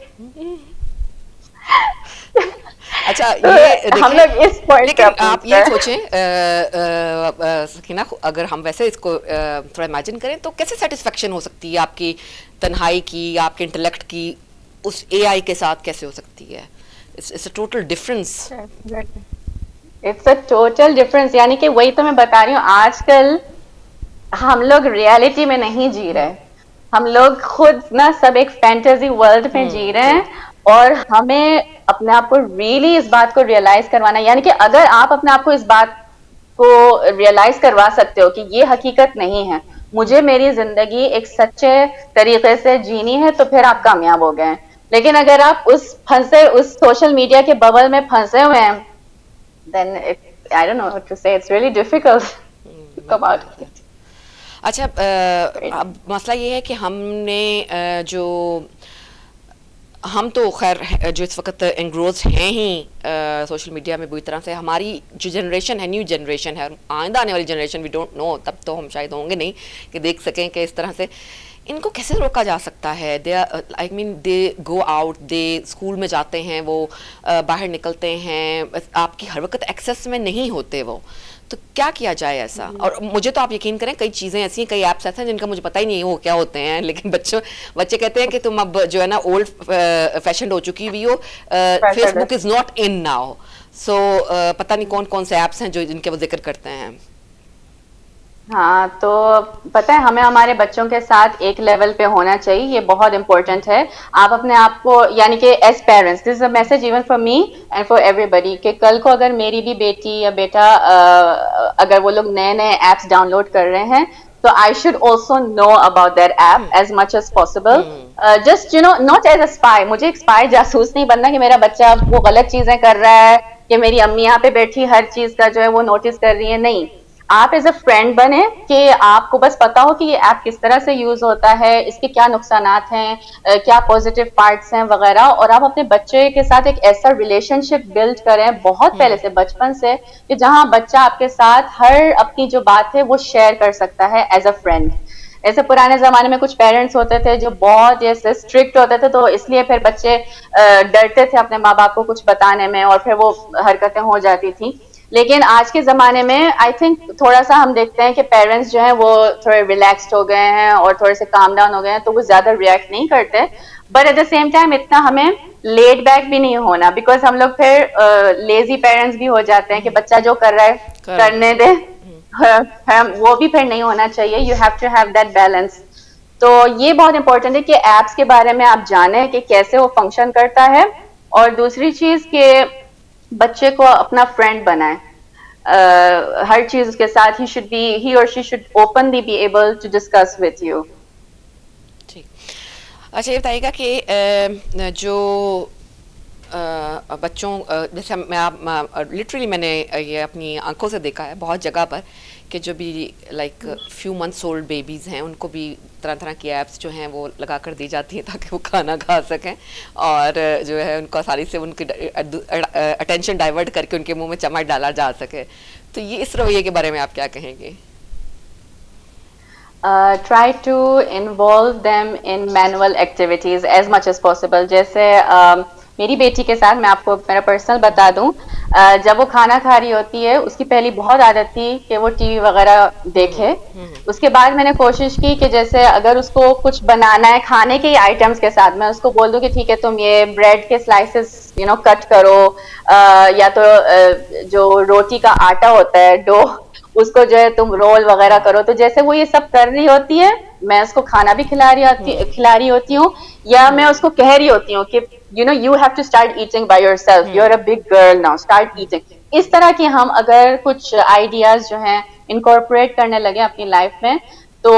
اچھا یہ ہم لوگ اس پوائنٹ لیکن آپ یہ سوچیں سکینہ, اگر ہم ویسے اس کو تھوڑا امیجن کریں تو کیسے سیٹسفیکشن ہو سکتی ہے آپ کی تنہائی کی, آپ کے انٹلیکٹ کی اس اے آئی کے ساتھ کیسے ہو سکتی ہے؟ It's a total difference. It's a total difference, یعنی کہ وہی تو میں بتا رہی ہوں, آج کل ہم لوگ ریالٹی میں نہیں جی رہے, ہم لوگ خود نا سب ایک فینٹیزی ورلڈ میں جی رہے ہیں, اور ہمیں اپنے آپ کو ریئلی اس بات کو ریئلائز کروانا, یعنی کہ اگر آپ اپنے آپ کو اس بات کو ریئلائز کروا سکتے ہو کہ یہ حقیقت نہیں ہے, مجھے میری زندگی ایک سچے طریقے سے جینی ہے, تو پھر آپ کامیاب ہو گئے ہیں. لیکن اگر آپ اس سوشل میڈیا کے ببل میں پھنسے ہوئے ہیں, then I don't know what to say, it's really difficult to come out of it. اچھا اب مسئلہ یہ ہے کہ ہم نے جو ہم تو خیر جو اس وقت انگروز ہیں ہی سوشل میڈیا میں بری طرح سے, ہماری جو جنریشن ہے, نیو جنریشن ہے, آئندہ آنے والی جنریشن وی ڈونٹ نو, تب تو ہم شاید ہوں گے نہیں کہ دیکھ سکیں کہ اس طرح سے ان کو کیسے روکا جا سکتا ہے. دے آئی مین دے گو آؤٹ, دے اسکول میں جاتے ہیں, وہ باہر نکلتے ہیں, آپ کی ہر وقت ایکسیس میں نہیں ہوتے وہ, تو کیا کیا جائے ایسا؟ اور مجھے تو آپ یقین کریں کئی چیزیں ایسی ہیں, کئی ایپس ایسے ہیں جن کا مجھے پتہ ہی نہیں وہ کیا ہوتے ہیں, لیکن بچے کہتے ہیں کہ تم اب جو ہے نا اولڈ فیشنڈ ہو چکی ہوئی ہو, Facebook is not in now, so پتہ نہیں کون کون سے ایپس ہیں جو جن کے وہ ذکر کرتے ہیں. ہاں تو پتہ ہے ہمیں ہمارے بچوں کے ساتھ ایک لیول پہ ہونا چاہیے, یہ بہت امپورٹنٹ ہے. آپ اپنے آپ کو, یعنی کہ as parents, this is a message even for me and for everybody, کہ کل کو اگر میری بھی بیٹی یا بیٹا اگر وہ لوگ نئے نئے ایپس ڈاؤن لوڈ کر رہے ہیں, تو I should also know about that app as much as possible. Just you know, not as a spy. مجھے ایک spy جاسوس نہیں بننا کہ میرا بچہ وہ غلط چیزیں کر رہا ہے, کہ میری امی یہاں پہ بیٹھی ہر چیز کا جو ہے وہ نوٹس کر رہی ہے. نہیں, آپ ایز اے فرینڈ بنے کہ آپ کو بس پتا ہو کہ یہ ایپ کس طرح سے یوز ہوتا ہے, اس کے کیا نقصانات ہیں, کیا پازیٹیو پارٹس ہیں وغیرہ, اور آپ اپنے بچے کے ساتھ ایک ایسا ریلیشن شپ بلڈ کریں بہت پہلے سے, بچپن سے, کہ جہاں بچہ آپ کے ساتھ ہر اپنی جو بات ہے وہ شیئر کر سکتا ہے ایز اے فرینڈ. ایسے پرانے زمانے میں کچھ پیرنٹس ہوتے تھے جو بہت ایسے اسٹرکٹ ہوتے تھے, تو اس لیے پھر بچے ڈرتے تھے اپنے ماں باپ کو کچھ بتانے میں, اور پھر وہ حرکتیں ہو جاتی تھیں. لیکن آج کے زمانے میں آئی تھنک تھوڑا سا ہم دیکھتے ہیں کہ پیرنٹس جو ہیں وہ تھوڑے ریلیکسڈ ہو گئے ہیں اور تھوڑے سے کام ڈاؤن ہو گئے ہیں, تو وہ زیادہ ریئیکٹ نہیں کرتے. But at the same time اتنا ہمیں لیڈ بیک بھی نہیں ہونا, بیکاز ہم لوگ پھر لیزی پیرنٹس بھی ہو جاتے ہیں کہ بچہ جو کر رہا ہے کرنے دے, وہ بھی پھر نہیں ہونا چاہیے. You have to have that balance. تو یہ بہت امپورٹنٹ ہے کہ ایپس کے بارے میں آپ جانیں کہ کیسے وہ فنکشن کرتا ہے, اور دوسری چیز کہ بچے کو اپنا فرینڈ بنائیں, ہر چیز اس کے ساتھ he or she should openly be able to discuss with you. ٹھیک, اچھا یہ بتائیے گا کہ جو بچوں, جیسے لٹرلی میں نے یہ اپنی آنکھوں سے دیکھا ہے بہت جگہ پر, کہ جو بھی like few months old babies ہیں ان کو بھی طرح طرح کی ایپس جو ہیں وہ لگا کر دی جاتی ہیں تاکہ وہ کھانا کھا سکیں, اور جو ہے ان کو آسانی سے ان کی اٹینشن ڈائیورٹ کر کے ان کے منہ میں چمچ ڈالا جا سکے. تو یہ اس رویے کے بارے میں آپ کیا کہیں گے؟ Try to involve them in manual activities as much as possible. جیسے میری بیٹی کے ساتھ میں آپ کو میرا پرسنل بتا دوں, جب وہ کھانا کھا رہی ہوتی ہے اس کی پہلی بہت عادت تھی کہ وہ ٹی وی وغیرہ دیکھے. اس کے بعد میں نے کوشش کی کہ جیسے اگر اس کو کچھ بنانا ہے کھانے کے آئٹمس کے ساتھ, میں اس کو بول دوں کہ ٹھیک ہے تم یہ بریڈ کے سلائسز کٹ کرو, یا تو جو روٹی کا آٹا ہوتا ہے ڈو, اس کو جو ہے تم رول وغیرہ کرو. تو جیسے وہ یہ سب کر رہی ہوتی ہے, میں اس کو کھانا بھی کھلا رہی ہوتی ہوں, یا میں اس کو کہہ رہی ہوتی ہوں کہ you have to start eating by yourself, you're a big girl now, start eating. اس طرح کی ہم اگر کچھ آئیڈیاز جو ہیں انکارپوریٹ کرنے لگے اپنی لائف میں, تو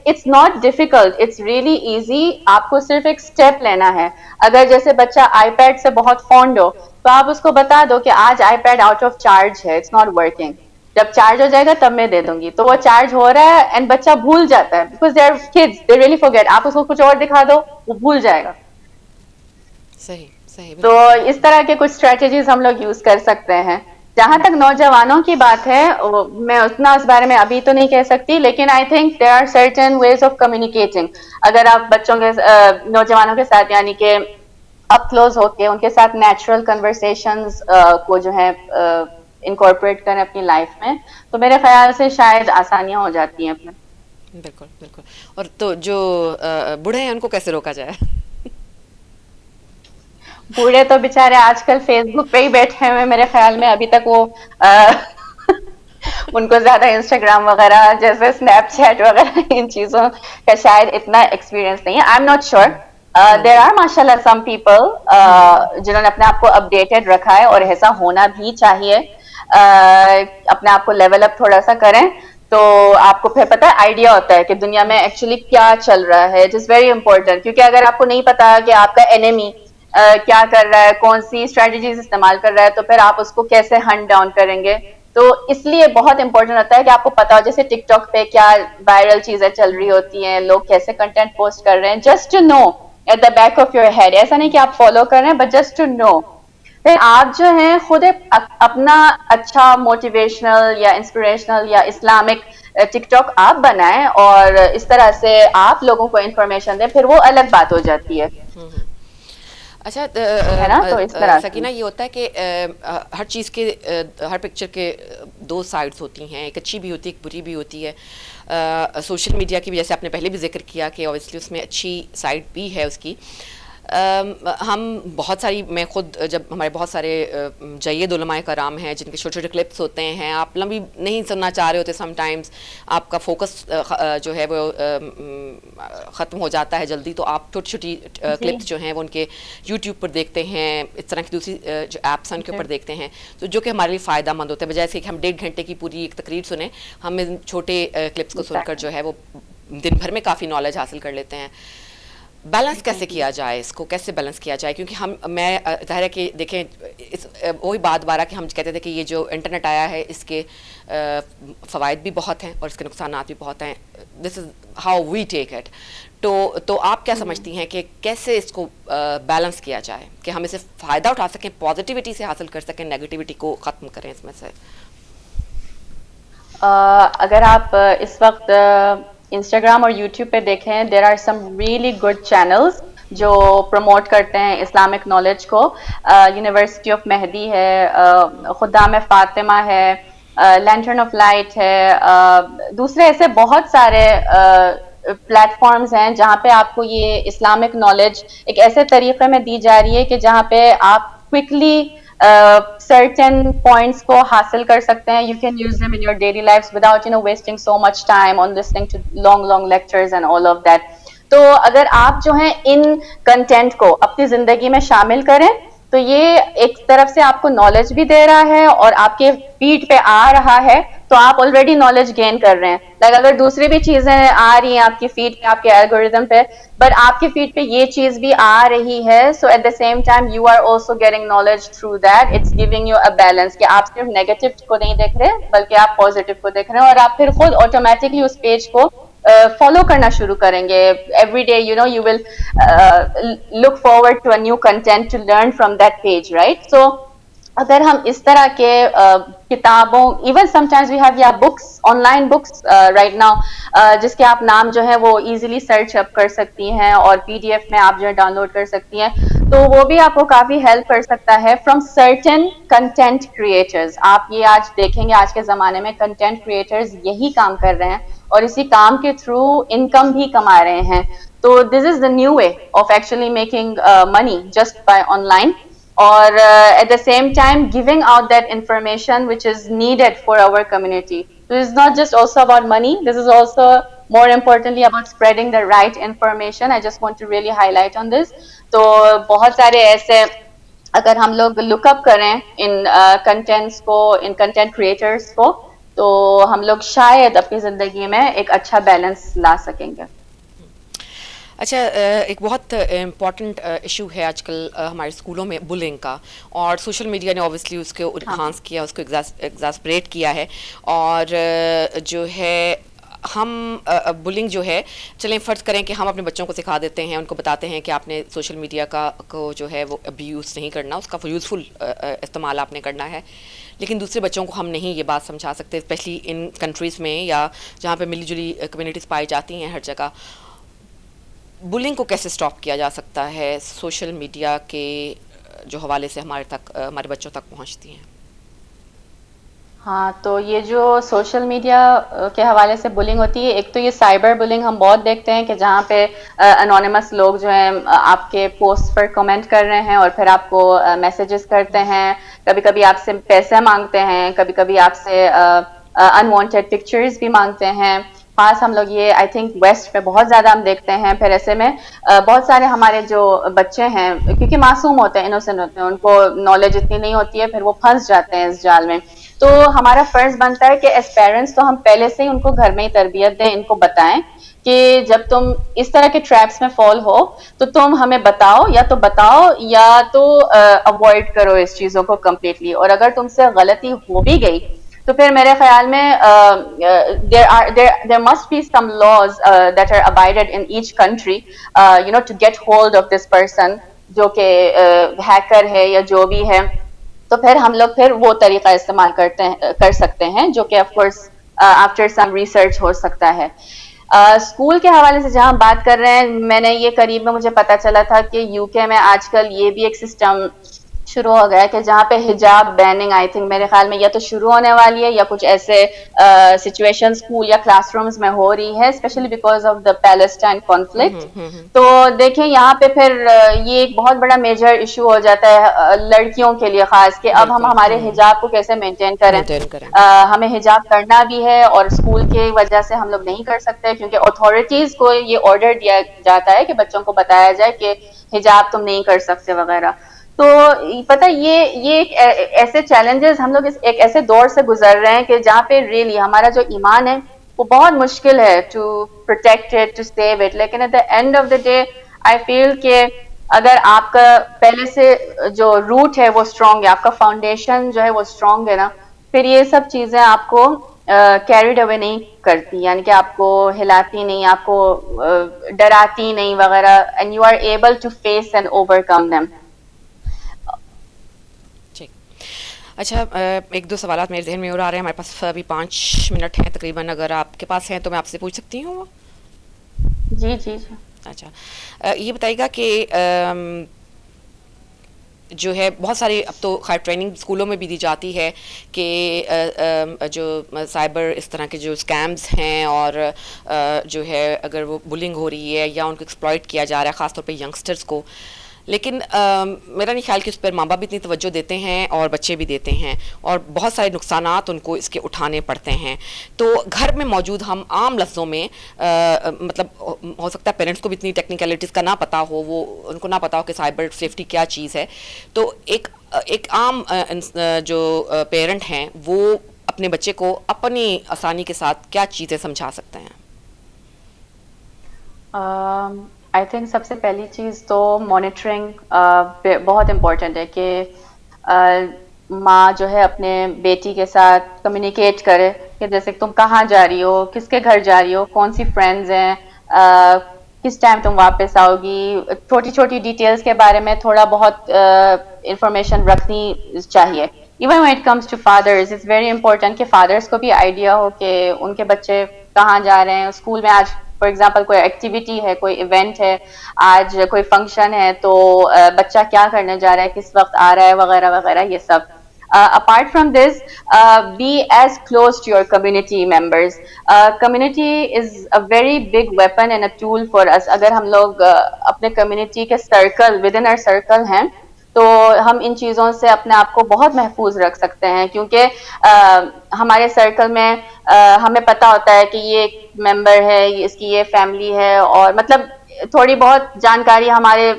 it's not difficult, it's really easy. آپ کو صرف ایک اسٹیپ لینا ہے. اگر جیسے بچہ آئی پیڈ سے بہت فونڈ ہو تو آپ اس کو بتا دو کہ آج iPad out of charge ہے, اٹس ناٹ ورکنگ, جب چارج ہو جائے گا تب میں دے دوں گی. تو وہ چارج ہو رہا ہے اینڈ بچہ بھول جاتا ہے, because they our kids, they really forget. آپ اس کو کچھ اور دکھا دو وہ بھول جائے گا. صحیح صحیح. تو اس طرح کے کچھ اسٹریٹجیز ہم لوگ یوز کر سکتے ہیں. جہاں تک نوجوانوں کی بات ہے, میں اتنا اس بارے میں ابھی تو نہیں کہہ سکتی, لیکن I think there are certain ways of communicating. اگر آپ بچوں کے نوجوانوں کے ساتھ یعنی کہ اپ کلوز ہو کے ان کے ساتھ نیچرل کنورسیشنز کو جو ہے انکارپوریٹ کریں اپنی لائف میں, تو میرے خیال سے شاید آسانیاں ہو جاتی ہیں اپنے. بالکل بالکل. اور تو جو بوڑھے ہیں ان کو کیسے روکا جائے؟ بوڑھے تو بےچارے آج کل فیس بک پہ ہی بیٹھے ہوئے, میرے خیال میں ابھی تک وہ ان کو زیادہ انسٹاگرام وغیرہ جیسے اسنیپ چیٹ وغیرہ ان چیزوں کا شاید اتنا ایکسپیرئنس نہیں ہے. I M not sure. There are ماشاء اللہ سم پیپل جنہوں نے اپنے آپ کو اپڈیٹڈ رکھا ہے, اور ایسا ہونا بھی چاہیے. اپنے آپ کو لیول اپ تھوڑا سا کریں تو آپ کو پھر پتہ ہے آئیڈیا ہوتا ہے کہ دنیا میں ایکچولی کیا چل رہا ہے. اٹ از ویری امپورٹنٹ, کیونکہ اگر آپ کو نہیں پتا کہ آپ کا اینیمی کیا کر رہا ہے, کون سی اسٹریٹجیز استعمال کر رہا ہے, تو پھر آپ اس کو کیسے ہنٹ ڈاؤن کریں گے. تو اس لیے بہت امپورٹنٹ ہوتا ہے کہ آپ کو پتا ہو جیسے ٹک ٹاک پہ کیا وائرل چیزیں چل رہی ہوتی ہیں, لوگ کیسے کنٹینٹ پوسٹ کر رہے ہیں, just to know at the back of your head. ایسا نہیں کہ آپ فالو کر رہے ہیں, بٹ جسٹ ٹو نو. پھر آپ جو ہیں خود اپنا اچھا موٹیویشنل یا انسپریشنل یا اسلامک ٹک ٹاک آپ بنائیں اور اس طرح سے آپ لوگوں کو انفارمیشن دیں, پھر وہ الگ بات ہو جاتی ہے. اچھا سکینہ, یہ ہوتا ہے کہ ہر چیز کے ہر پکچر کے دو سائڈز ہوتی ہیں, ایک اچھی بھی ہوتی ہے ایک بری بھی ہوتی ہے. سوشل میڈیا کی بھی جیسے آپ نے پہلے بھی ذکر کیا کہ اوبیسلی اس میں اچھی سائڈ بھی ہے اس کی. ہم بہت ساری, میں خود جب ہمارے بہت سارے جید علماء کرام ہیں جن کے چھوٹے چھوٹے کلپس ہوتے ہیں, آپ لمبی نہیں سننا چاہ رہے ہوتے, سم ٹائمز آپ کا فوکس جو ہے وہ ختم ہو جاتا ہے جلدی, تو آپ چھوٹی چھوٹی کلپس جو ہیں وہ ان کے یوٹیوب پر دیکھتے ہیں, اس طرح کی دوسری جو ایپس ہیں ان کے اوپر دیکھتے ہیں, تو جو کہ ہمارے لیے فائدہ مند ہوتے ہیں, بجائے سے کہ ہم 1.5 گھنٹے کی پوری ایک تقریر سنیں, ہم ان چھوٹے کلپس کو سن کر جو ہے وہ دن بھر میں کافی نالج حاصل کر لیتے ہیں. بیلنس کیسے کیا جائے, اس کو کیسے بیلنس کیا جائے؟ کیونکہ میں ظاہر ہے کہ دیکھیں وہی بات بارہ کہ ہم کہتے تھے کہ یہ جو انٹرنیٹ آیا ہے اس کے فوائد بھی بہت ہیں اور اس کے نقصانات بھی بہت ہیں. This is how we take it. تو آپ کیا سمجھتی ہیں کہ کیسے اس کو بیلنس کیا جائے کہ ہم اسے فائدہ اٹھا سکیں, پازیٹیوٹی سے حاصل کر سکیں, نیگیٹیوٹی کو ختم کریں اس میں سے؟ اگر آپ اس وقت انسٹاگرام اور یوٹیوب پہ دیکھیں, there are some really good channels جو پروموٹ کرتے ہیں اسلامک نالج کو. یونیورسٹی آف مہدی ہے, خدام فاطمہ ہے, لینٹرن آف لائٹ ہے, دوسرے ایسے بہت سارے پلیٹ فارمز ہیں جہاں پہ آپ کو یہ اسلامک نالج ایک ایسے طریقے میں دی جا رہی ہے کہ جہاں پہ آپ کوئکلی certain points کو حاصل کر سکتے ہیں. You can use them in your daily lives without wasting so much time on listening to long lectures and all of that. تو اگر آپ جو ہیں ان کنٹینٹ کو اپنی زندگی میں شامل کریں تو یہ ایک طرف سے آپ کو نالج بھی دے رہا ہے اور آپ کے فیڈ پہ آ رہا ہے, تو آپ آلریڈی نالج گین کر رہے ہیں. لائک اگر دوسری بھی چیزیں آ رہی ہیں آپ کی فیڈ پہ, آپ کے الگوریتھم پہ, بٹ آپ کی فیڈ پہ یہ چیز بھی آ رہی ہے, so at the same time you are also getting knowledge through that. It's giving you a balance کہ آپ صرف نیگیٹو کو نہیں دیکھ رہے بلکہ آپ پازیٹیو کو دیکھ رہے ہیں, اور آپ پھر خود آٹومیٹکلی اس پیج کو فالو کرنا شروع کریں گے. Every day you will look forward to a new content to learn from that page, right? So اگر ہم اس طرح کے کتابوں, even sometimes we have books, online books right now, جس کے آپ نام جو ہے وہ ایزیلی سرچ اپ کر سکتی ہیں اور PDF میں آپ جو ہے ڈاؤن لوڈ کر سکتی ہیں, تو وہ بھی آپ کو کافی ہیلپ کر سکتا ہے فرام سرٹن کنٹینٹ کریٹرز. آپ یہ آج دیکھیں گے آج کے زمانے میں کنٹینٹ کریٹرز یہی کام کر رہے ہیں اور اسی کام کے تھرو انکم بھی کما رہے ہیں. تو this is the new way of actually making money just by online, اور at the same time giving out that information which is needed for our community. This is not just also about money, this is also more importantly about spreading the right information. I just want to really highlight on this. تو بہت سارے ایسے اگر ہم لوگ لک اپ کریں ان contends کو, in content curators کو, تو ہم لوگ شاید اپنی زندگی میں ایک اچھا بیلنس لا سکیں گے. اچھا، ایک بہت امپورٹنٹ ایشو ہے آج کل ہمارے اسکولوں میں بلنگ کا، اور سوشل میڈیا نے اوبیسلی اس کو انہانس کیا، اس کو ایگزاسپریٹ کیا ہے. اور جو ہے ہم بلنگ جو ہے، چلیں فرض کریں کہ ہم اپنے بچوں کو سکھا دیتے ہیں، ان کو بتاتے ہیں کہ آپ نے سوشل میڈیا کو جو ہے وہ ابیوز نہیں کرنا، اس کا یوزفل استعمال آپ نے کرنا ہے. لیکن دوسرے بچوں کو ہم نہیں یہ بات سمجھا سکتے، اسپیشلی ان کنٹریز میں یا جہاں پہ ملی جلی کمیونٹیز پائی جاتی ہیں ہر جگہ. بلنگ کو کیسے سٹاپ کیا جا سکتا ہے سوشل میڈیا کے جو حوالے سے ہمارے بچوں تک پہنچتی ہیں؟ ہاں، تو یہ جو سوشل میڈیا کے حوالے سے بلنگ ہوتی ہے، ایک تو یہ سائبر بلنگ ہم بہت دیکھتے ہیں کہ جہاں پہ انونیمس لوگ جو ہیں آپ کے پوسٹ پر کمنٹ کر رہے ہیں اور پھر آپ کو میسیجز کرتے ہیں، کبھی کبھی آپ سے پیسے مانگتے ہیں، کبھی کبھی آپ سے انوانٹیڈ پکچرز بھی مانگتے ہیں. خاص ہم لوگ یہ آئی تھنک ویسٹ پہ بہت زیادہ ہم دیکھتے ہیں. پھر ایسے میں بہت سارے ہمارے جو بچے ہیں، کیونکہ معصوم ہوتے ہیں، انوسینٹ ہوتے ہیں، ان کو نالج اتنی نہیں ہوتی ہے، پھر وہ پھنس جاتے ہیں اس جال میں. تو ہمارا فرض بنتا ہے کہ ایز پیرنٹس تو ہم پہلے سے ہی ان کو گھر میں ہی تربیت دیں، ان کو بتائیں کہ جب تم اس طرح کے ٹریپس میں فال ہو تو تم ہمیں بتاؤ یا تو اوائڈ کرو اس چیزوں کو کمپلیٹلی. اور اگر تم سے غلطی ہو بھی گئی تو پھر میرے خیال میں there must be some laws that are abided in each country to get hold of this person جو کہ ہیکر ہے یا جو بھی ہے. تو پھر ہم لوگ پھر وہ طریقہ استعمال کر سکتے ہیں جو کہ of course after some research ہو سکتا ہے. اسکول کے حوالے سے جہاں بات کر رہے ہیں، میں نے یہ قریب میں مجھے پتا چلا تھا کہ یو کے میں آج کل یہ بھی ایک سسٹم شروع ہو گیا ہے کہ جہاں پہ حجاب بیننگ آئی تھنک میرے خیال میں یا تو شروع ہونے والی ہے یا کچھ ایسے سچویشن اسکول یا کلاس رومز میں ہو رہی ہے، especially because of the Palestine conflict. تو دیکھیں یہاں پہ پھر یہ ایک بہت بڑا میجر ایشو ہو جاتا ہے لڑکیوں کے لیے خاص، کہ اب ہم ہمارے حجاب کو کیسے مینٹین کریں. ہمیں حجاب کرنا بھی ہے اور اسکول کی وجہ سے ہم لوگ نہیں کر سکتے کیونکہ اتھارٹیز کو یہ آرڈر دیا جاتا ہے کہ بچوں کو بتایا جائے کہ حجاب تم نہیں کر سکتے وغیرہ. تو پتہ یہ ایک ایسے چیلنجز ہم لوگ ایک ایسے دور سے گزر رہے ہیں کہ جہاں پہ ریئلی ہمارا جو ایمان ہے وہ بہت مشکل ہے to protect it, to save it. لیکن at the end of the day I feel کہ اگر آپ کا پہلے سے جو روٹ ہے وہ اسٹرانگ ہے، آپ کا فاؤنڈیشن جو ہے وہ اسٹرانگ ہے نا، پھر یہ سب چیزیں آپ کو کیریڈ اوے نہیں کرتی، یعنی کہ آپ کو ہلاتی نہیں، آپ کو ڈراتی نہیں وغیرہ، and you are able to face and overcome them. اچھا، ایک دو سوالات میرے ذہن میں اور آ رہے ہیں، ہمارے پاس ابھی 5 منٹ ہیں تقریباً، اگر آپ کے پاس ہیں تو میں آپ سے پوچھ سکتی ہوں؟ جی جی جی. اچھا، یہ بتائیے گا کہ جو ہے بہت سارے اب تو خیر ٹریننگ اسکولوں میں بھی دی جاتی ہے کہ جو سائبر اس طرح کے جو اسکیمز ہیں اور جو ہے اگر وہ بلنگ ہو رہی ہے یا ان کو ایکسپلائٹ کیا جا رہا ہے خاص طور پہ ینگسٹرز کو، لیکن میرا نہیں خیال کہ اس پر ماں باپ بھی اتنی توجہ دیتے ہیں اور بچے بھی دیتے ہیں، اور بہت سارے نقصانات ان کو اس کے اٹھانے پڑتے ہیں. تو گھر میں موجود ہم عام لفظوں میں مطلب ہو سکتا ہے پیرنٹس کو بھی اتنی ٹیکنیکلٹیز کا نہ پتہ ہو، وہ ان کو نہ پتہ ہو کہ سائبر سیفٹی کیا چیز ہے. تو ایک عام جو پیرنٹ ہیں وہ اپنے بچے کو اپنی آسانی کے ساتھ کیا چیزیں سمجھا سکتے ہیں؟ آئی تھنک سب سے پہلی چیز تو مانیٹرنگ بہت امپورٹنٹ ہے کہ ماں جو ہے اپنے بیٹی کے ساتھ کمیونیکیٹ کرے کہ جیسے تم کہاں جا رہی ہو، کس کے گھر جا رہی ہو، کون سی فرینڈز ہیں، کس ٹائم تم واپس آؤ گی. چھوٹی چھوٹی ڈیٹیلز کے بارے میں تھوڑا بہت انفارمیشن رکھنی چاہیے. Even when it comes to fathers it's very important کہ فادرس کو بھی آئیڈیا ہو کہ ان کے بچے کہاں جا رہے ہیں. اسکول میں آج فار ایگزامپل کوئی ایکٹیویٹی ہے، کوئی ایونٹ ہے، آج کوئی فنکشن ہے، تو بچہ کیا کرنے جا رہا ہے، کس وقت آ رہا ہے وغیرہ وغیرہ یہ سب. Apart from this, be as close to your community members. Community is a very big weapon and a tool for us. اگر ہم لوگ اپنے کمیونٹی کے circle within our circle ہیں تو ہم ان چیزوں سے اپنے آپ کو بہت محفوظ رکھ سکتے ہیں، کیونکہ ہمارے سرکل میں ہمیں پتہ ہوتا ہے کہ یہ ایک ممبر ہے، اس کی یہ فیملی ہے، اور مطلب تھوڑی بہت جانکاری ہمارے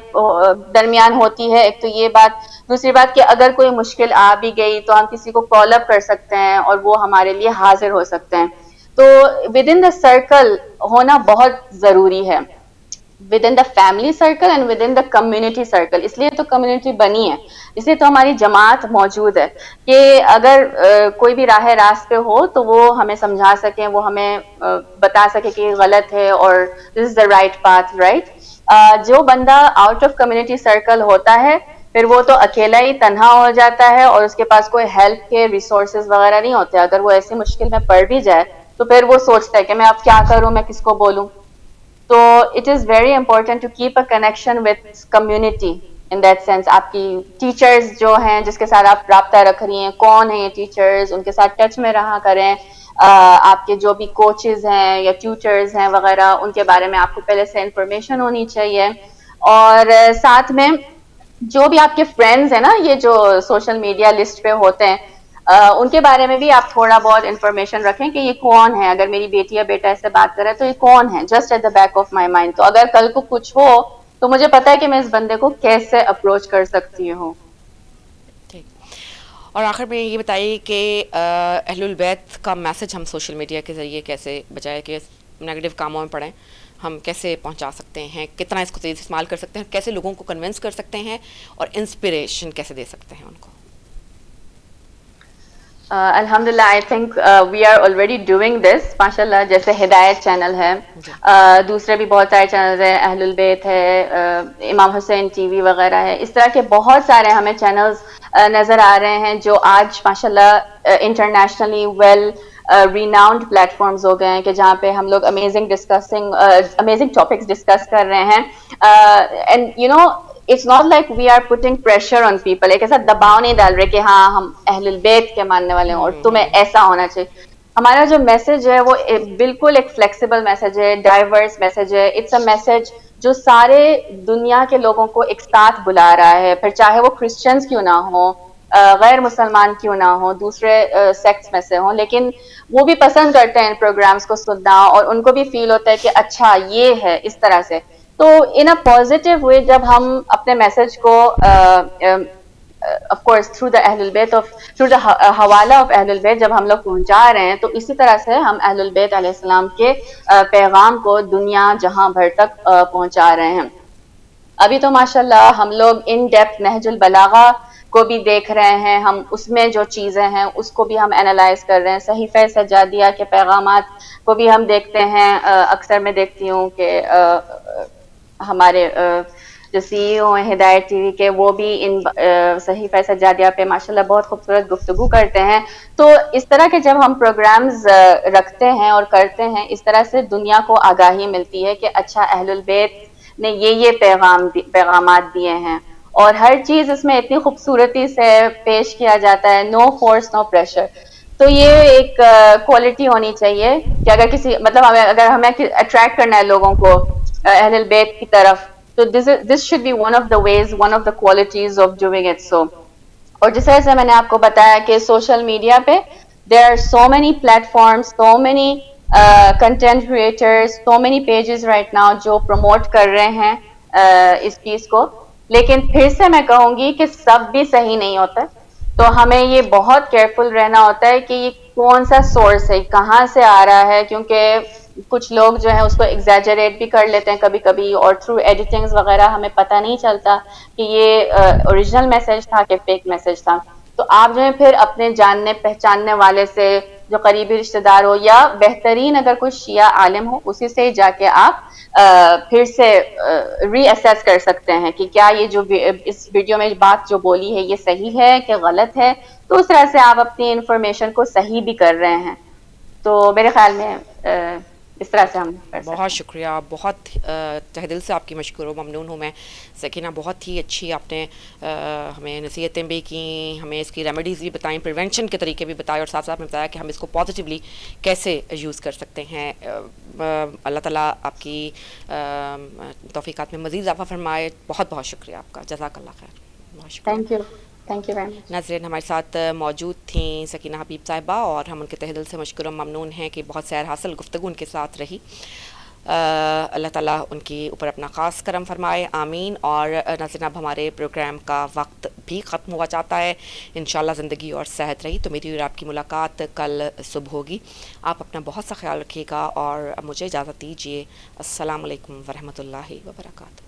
درمیان ہوتی ہے. ایک تو یہ بات. دوسری بات کہ اگر کوئی مشکل آ بھی گئی تو ہم کسی کو کال اپ کر سکتے ہیں اور وہ ہمارے لیے حاضر ہو سکتے ہیں. تو ود ان دا سرکل ہونا بہت ضروری ہے, within the family circle and within the community circle. اس لیے تو کمیونٹی بنی ہے, اس لیے تو ہماری جماعت موجود ہے کہ اگر کوئی بھی راہ راست پہ ہو تو وہ ہمیں سمجھا سکیں, وہ ہمیں بتا سکے کہ غلط ہے اور دس is the right path, right. جو بندہ آؤٹ آف کمیونٹی سرکل ہوتا ہے پھر وہ تو اکیلا ہی تنہا ہو جاتا ہے اور اس کے پاس کوئی ہیلپ کے ریسورسز وغیرہ نہیں ہوتے. اگر وہ ایسی مشکل میں پڑ بھی جائے تو پھر وہ سوچتا ہے کہ میں اب کیا کروں, میں کس کو بولوں. تو it is very important to keep a connection with community in that sense. آپ کی ٹیچرز جو ہیں جس کے ساتھ آپ رابطہ رکھ رہی ہیں, کون ہیں یہ ٹیچرز, ان کے ساتھ ٹچ میں رہا کریں. آپ کے جو بھی کوچز ہیں یا ٹیوٹرز ہیں وغیرہ, ان کے بارے میں آپ کو پہلے سے انفارمیشن ہونی چاہیے. اور ساتھ میں جو بھی آپ کے فرینڈز ہیں نا, یہ جو سوشل میڈیا لسٹ پہ ہوتے ہیں, ان کے بارے میں بھی آپ تھوڑا بہت انفارمیشن رکھیں کہ یہ کون ہے. اگر میری بیٹی یا بیٹا اس سے بات کرے تو یہ کون ہے, just at the back of my mind. تو اگر کل کو کچھ ہو تو مجھے پتا ہے کہ میں اس بندے کو کیسے اپروچ کر سکتی ہوں. اور آخر میں یہ بتائیے کہ اہل البیت کا میسج ہم سوشل میڈیا کے ذریعے کیسے بجائے کہ نیگیٹو کاموں میں پڑیں, ہم کیسے پہنچا سکتے ہیں, کتنا اس کو تیزی سے استعمال کر سکتے ہیں, کیسے لوگوں کو کنونس کر سکتے ہیں اور انسپریشن کیسے دے سکتے ہیں ان کو. الحمدللہ I think we are already doing this. ماشاء اللہ, جیسے ہدایت چینل ہے, دوسرے بھی بہت سارے چینلز ہیں, اہل البیت ہے, امام حسین ٹی وی وغیرہ ہے. اس طرح کے بہت سارے ہمیں چینلز نظر آ رہے ہیں جو آج ماشاء اللہ internationally well renowned platforms ہو گئے ہیں کہ جہاں پہ ہم لوگ امیزنگ ٹاپکس ڈسکس کر رہے ہیں. And you know it's not like we are putting pressure on people, ایک ایسا دباؤ نہیں ڈال رہے کہ ہاں ہم اہل البیت کے ماننے والے ہیں اور تمہیں ایسا ہونا چاہیے. ہمارا جو میسج ہے وہ بالکل ایک فلیکسیبل میسج ہے, ڈائیورس میسج ہے. اٹس اے میسج جو سارے دنیا کے لوگوں کو ایک ساتھ بلا رہا ہے, پھر چاہے وہ کرسچنز کیوں نہ ہوں, غیر مسلمان کیوں نہ ہوں, دوسرے سیکٹس میں سے ہوں, لیکن وہ بھی پسند کرتے ہیں ان پروگرامز کو سننا اور ان کو بھی فیل ہوتا ہے کہ اچھا یہ ہے اس طرح سے. تو ان اے پازیٹیو وے جب ہم اپنے میسج کو آف کورس تھرو دا اہل البیت تھرو دا حوالہ آف اہل البیت جب ہم لوگ پہنچا رہے ہیں, تو اسی طرح سے ہم اہل البیت علیہ السلام کے پیغام کو دنیا جہاں بھر تک پہنچا رہے ہیں. ابھی تو ماشاءاللہ ہم لوگ ان ڈیپتھ نہج البلاغہ کو بھی دیکھ رہے ہیں, ہم اس میں جو چیزیں ہیں اس کو بھی ہم اینالائز کر رہے ہیں. صحیفہ سجادیہ کے پیغامات کو بھی ہم دیکھتے ہیں. اکثر میں دیکھتی ہوں کہ ہمارے جو سی ای او ہیں ہدایت ٹی وی کے, وہ بھی ان صحیفہ سجادیہ پہ ماشاءاللہ بہت خوبصورت گفتگو کرتے ہیں. تو اس طرح کے جب ہم پروگرامز رکھتے ہیں اور کرتے ہیں, اس طرح سے دنیا کو آگاہی ملتی ہے کہ اچھا اہل البیت نے یہ پیغامات دیے ہیں, اور ہر چیز اس میں اتنی خوبصورتی سے پیش کیا جاتا ہے, نو فورس نو پریشر. تو یہ ایک کوالٹی ہونی چاہیے کہ اگر کسی مطلب اگر ہمیں اٹریکٹ کرنا ہے لوگوں کو اہل البیت کی طرف, تو this should be one of the ways, one of the qualities of doing it. So اور جس طرح سے میں نے آپ کو بتایا کہ سوشل میڈیا پہ there are so many platforms, so many content creators, so many pages right now جو پروموٹ کر رہے ہیں اس چیز کو, لیکن پھر سے میں کہوں گی کہ سب بھی صحیح نہیں ہوتا. تو ہمیں یہ بہت کیئرفل رہنا ہوتا ہے کہ یہ کون سا سورس ہے, کہاں سے آ رہا ہے, کیونکہ کچھ لوگ جو ہیں اس کو ایگزیجریٹ بھی کر لیتے ہیں کبھی کبھی, اور تھرو ایڈیٹنگز وغیرہ ہمیں پتہ نہیں چلتا کہ یہ اوریجنل میسج تھا کہ فیک میسج تھا. تو آپ جو ہے پھر اپنے جاننے پہچاننے والے سے, جو قریبی رشتہ دار ہو یا بہترین اگر کوئی شیعہ عالم ہو, اسی سے جا کے آپ پھر سے ری اسیس کر سکتے ہیں کہ کیا یہ جو اس ویڈیو میں بات جو بولی ہے یہ صحیح ہے کہ غلط ہے. تو اس طرح سے آپ اپنی انفارمیشن کو صحیح بھی کر رہے ہیں. تو میرے خیال میں اس طرح سے ہم کر سکتے ہیں. بہت شکریہ, بہت تہ دل سے آپ کی مشکور و ممنون ہوں میں سکینہ. بہت ہی اچھی آپ نے ہمیں نصیحتیں بھی کیں, ہمیں اس کی ریمیڈیز بھی بتائیں, پریونشن کے طریقے بھی بتائے, اور ساتھ ساتھ میں بتایا کہ ہم اس کو پازیٹیولی کیسے یوز کر سکتے ہیں. اللہ تعالیٰ آپ کی توفیقات میں مزید اضافہ فرمائے. بہت بہت شکریہ آپ کا, جزاک اللہ خیر. بہت شکریہ. Thank you very much. ناظرین, ہمارے ساتھ موجود تھیں سکینہ حبیب صاحبہ, اور ہم ان کے تہ دل سے مشکور و ممنون ہیں کہ بہت سیر حاصل گفتگو ان کے ساتھ رہی. اللہ تعالیٰ ان کی اوپر اپنا خاص کرم فرمائے، آمین۔ اور ناظرین اب ہمارے پروگرام کا وقت بھی ختم ہوا چاہتا ہے، انشاءاللہ زندگی اور صحت رہی تو میری اور آپ کی ملاقات کل صبح ہوگی۔ آپ اپنا بہت سا خیال رکھیے گا اور مجھے اجازت دیجیے۔ السلام علیکم ورحمۃ اللہ وبرکاتہ۔